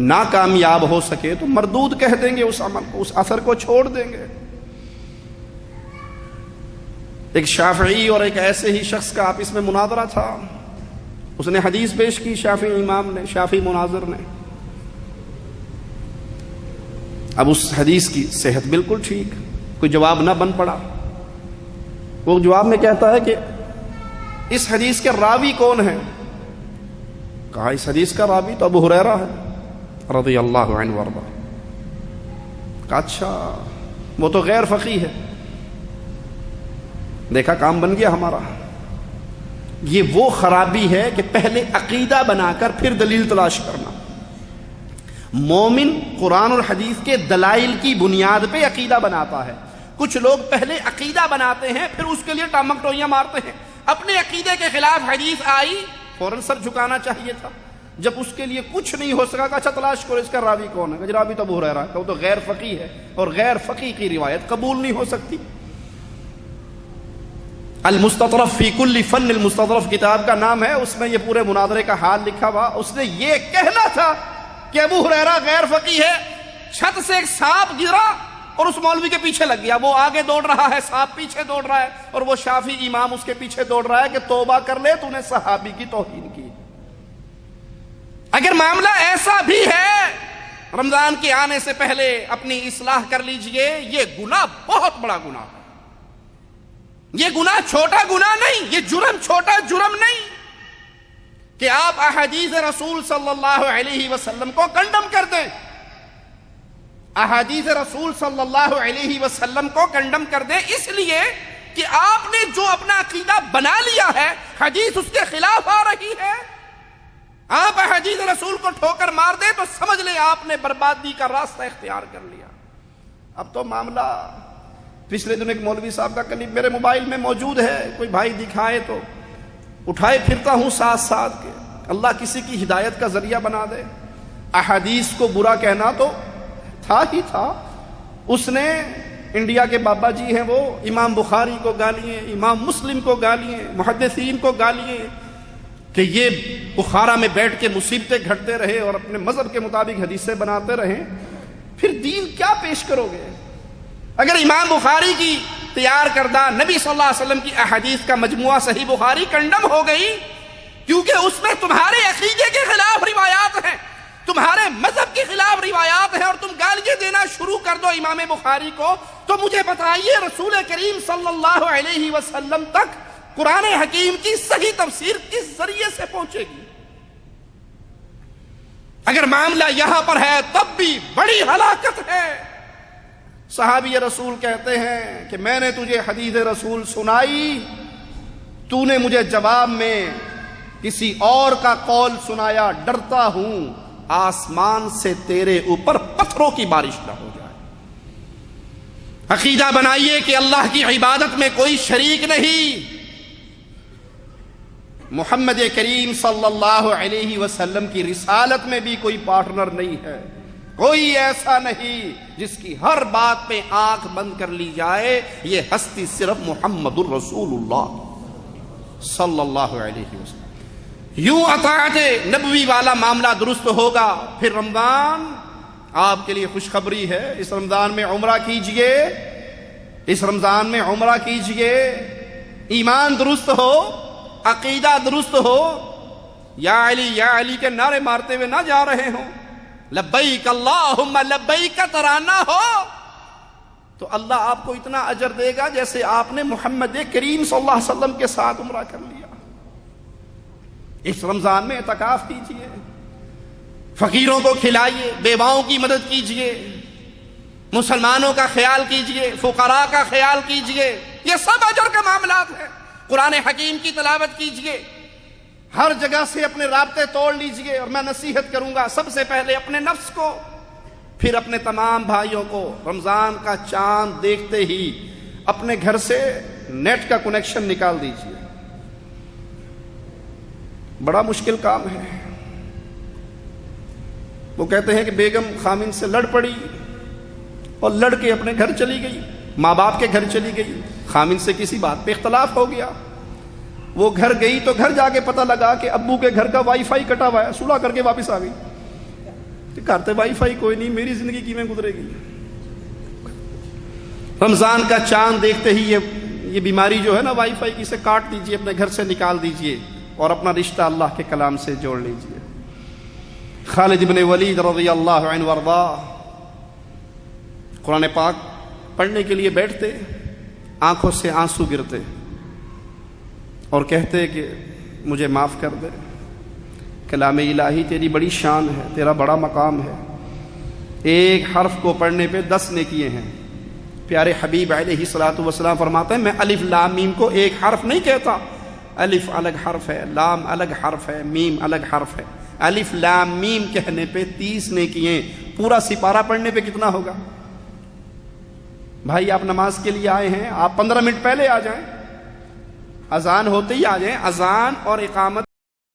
Speaker 3: ناکامیاب ہو سکے تو مردود کہہ دیں گے، اس عمل کو، اس اثر کو چھوڑ دیں گے۔ ایک شافعی اور ایک ایسے ہی شخص کا آپس میں مناظرہ تھا، اس نے حدیث پیش کی، شافعی امام نے، شافعی مناظر نے، اب اس حدیث کی صحت بالکل ٹھیک، کوئی جواب نہ بن پڑا۔ وہ جواب میں کہتا ہے کہ اس حدیث کے راوی کون ہے؟ کہا اس حدیث کا راوی تو ابو ہریرہ ہے رضی اللہ عنہ وارضہ۔ کہا اچھا وہ تو غیر فقیہ ہے۔ دیکھا کام بن گیا ہمارا۔ یہ وہ خرابی ہے کہ پہلے عقیدہ بنا کر پھر دلیل تلاش کرنا۔ مومن قرآن اور حدیث کے دلائل کی بنیاد پہ عقیدہ بناتا ہے، کچھ لوگ پہلے عقیدہ بناتے ہیں پھر اس کے لیے ٹامک ٹوئیاں مارتے ہیں. اپنے عقیدے کے خلاف حدیث آئی فوراً سر جھکانا چاہیے تھا. جب اس کے لیے کچھ نہیں ہو سکا کہ اچھا تلاش کرو اس کا راوی کون ہے. راوی تو ابو ہریرہ ہے، وہ تو غیر فقیہ ہے اور غیر فقیہ کی روایت قبول نہیں ہو سکتی. المستطرف فی کل فن، المستطرف کتاب کا نام ہے، اس میں یہ پورے مناظرے کا حال لکھا ہوا. اس نے یہ کہنا تھا کہ ابو ہریرہ غیر فقیہ ہے. چھت سے ایک سانپ گرا اور اس مولوی کے پیچھے لگ گیا. وہ آگے دوڑ رہا ہے، سانپ پیچھے دوڑ رہا ہے، اور وہ شافعی امام اس کے پیچھے دوڑ رہا ہے کہ توبہ کر لے، تو نے صحابی کی توہین کی. اگر معاملہ ایسا بھی ہے رمضان کے آنے سے پہلے اپنی اصلاح کر لیجئے. یہ گناہ بہت بڑا گناہ ہے. یہ گناہ چھوٹا گناہ نہیں، یہ جرم چھوٹا جرم نہیں کہ آپ احادیث رسول صلی اللہ علیہ وسلم کو کنڈم کر دیں. احادیث رسول صلی اللہ علیہ وسلم کو کنڈم کر دیں اس لیے کہ آپ نے جو اپنا عقیدہ بنا لیا ہے حدیث اس کے خلاف آ رہی ہے. آپ احادیث رسول کو ٹھوکر مار دیں تو سمجھ لیں آپ نے بربادی کا راستہ اختیار کر لیا. اب تو معاملہ، پچھلے دن ایک مولوی صاحب کا کلپ میرے موبائل میں موجود ہے، کوئی بھائی دکھائے تو اٹھائے پھرتا ہوں ساتھ ساتھ کے. اللہ کسی کی ہدایت کا ذریعہ بنا دے. احادیث کو برا کہنا تو تھا ہی تھا. اس نے انڈیا کے بابا جی ہیں وہ امام بخاری کو گالیاں، امام مسلم کو گالیاں، محدثین کو گالیاں کہ یہ بخارا میں بیٹھ کے مصیبتیں گھٹتے رہے اور اپنے مذہب کے مطابق حدیثیں بناتے رہے. پھر دین کیا پیش کرو گے؟ اگر امام بخاری کی تیار کردہ نبی صلی اللہ علیہ وسلم کی احادیث کا مجموعہ صحیح بخاری کنڈم ہو گئی کیونکہ اس میں تمہارے عقیدے کے خلاف روایات ہیں، تمہارے مذہب کے خلاف روایات ہیں، اور تم گالیاں دینا شروع کر دو امام بخاری کو، تو مجھے بتائیے رسول کریم صلی اللہ علیہ وسلم تک قرآن حکیم کی صحیح تفسیر کس ذریعے سے پہنچے گی؟ اگر معاملہ یہاں پر ہے تب بھی بڑی ہلاکت ہے. صحابی رسول کہتے ہیں کہ میں نے تجھے حدیث رسول سنائی، تو نے مجھے جواب میں کسی اور کا قول سنایا، ڈرتا ہوں آسمان سے تیرے اوپر پتھروں کی بارش نہ ہو جائے. عقیدہ بنائیے کہ اللہ کی عبادت میں کوئی شریک نہیں. محمد کریم صلی اللہ علیہ وسلم کی رسالت میں بھی کوئی پارٹنر نہیں ہے. کوئی ایسا نہیں جس کی ہر بات پہ آنکھ بند کر لی جائے. یہ ہستی صرف محمد الرسول اللہ صلی اللہ علیہ وسلم. یوں اطاعت نبوی والا معاملہ درست ہوگا. پھر رمضان آپ کے لیے خوشخبری ہے. اس رمضان میں عمرہ کیجئے، اس رمضان میں عمرہ کیجئے. ایمان درست ہو، عقیدہ درست ہو. یا علی کے نعرے مارتے ہوئے نہ جا رہے ہوں. لبیک اللہم لبیک ترانہ ہو تو اللہ آپ کو اتنا اجر دے گا جیسے آپ نے محمد کریم صلی اللہ علیہ وسلم کے ساتھ عمرہ کر لیا. اس رمضان میں اعتکاف کیجئے، فقیروں کو کھلائیے، بیواؤں کی مدد کیجئے، مسلمانوں کا خیال کیجئے، فقراء کا خیال کیجئے. یہ سب اجر کے معاملات ہیں. قرآن حکیم کی تلاوت کیجئے. ہر جگہ سے اپنے رابطے توڑ لیجئے. اور میں نصیحت کروں گا سب سے پہلے اپنے نفس کو، پھر اپنے تمام بھائیوں کو. رمضان کا چاند دیکھتے ہی اپنے گھر سے نیٹ کا کنیکشن نکال دیجئے. بڑا مشکل کام ہے. وہ کہتے ہیں کہ بیگم خامن سے لڑ پڑی اور لڑ کے اپنے گھر چلی گئی، ماں باپ کے گھر چلی گئی. خامن سے کسی بات پہ اختلاف ہو گیا. وہ گھر گئی تو گھر جا کے پتہ لگا کہ ابو کے گھر کا وائی فائی کٹا ہوا ہے. صلح کر کے واپس آ گئی. کہتے وائی فائی کوئی نہیں، میری زندگی کیویں گزرے گی. رمضان کا چاند دیکھتے ہی یہ بیماری جو ہے نا وائی فائی کی، سے کاٹ دیجئے، اپنے گھر سے نکال دیجئے اور اپنا رشتہ اللہ کے کلام سے جوڑ لیجئے. خالد بن ولید رضی اللہ عنہ وارضا قرآن پاک پڑھنے کے لیے بیٹھتے، آنکھوں سے آنسو گرتے اور کہتے کہ مجھے معاف کر دے. کلام الہی تیری بڑی شان ہے، تیرا بڑا مقام ہے. ایک حرف کو پڑھنے پہ 10 نیکیے ہیں. پیارے حبیب علیہ الصلوۃ والسلام فرماتے ہیں میں الف لام میم کو ایک حرف نہیں کہتا. الف الگ حرف ہے، لام الگ حرف ہے، میم الگ حرف ہے. الف لام میم کہنے پہ 30 نیکیے. پورا سپارہ پڑھنے پہ کتنا ہوگا؟ بھائی آپ نماز کے لیے آئے ہیں، آپ 15 منٹ پہلے آ جائیں، اذان ہوتے ہی آ جائیں۔ اذان اور اقامت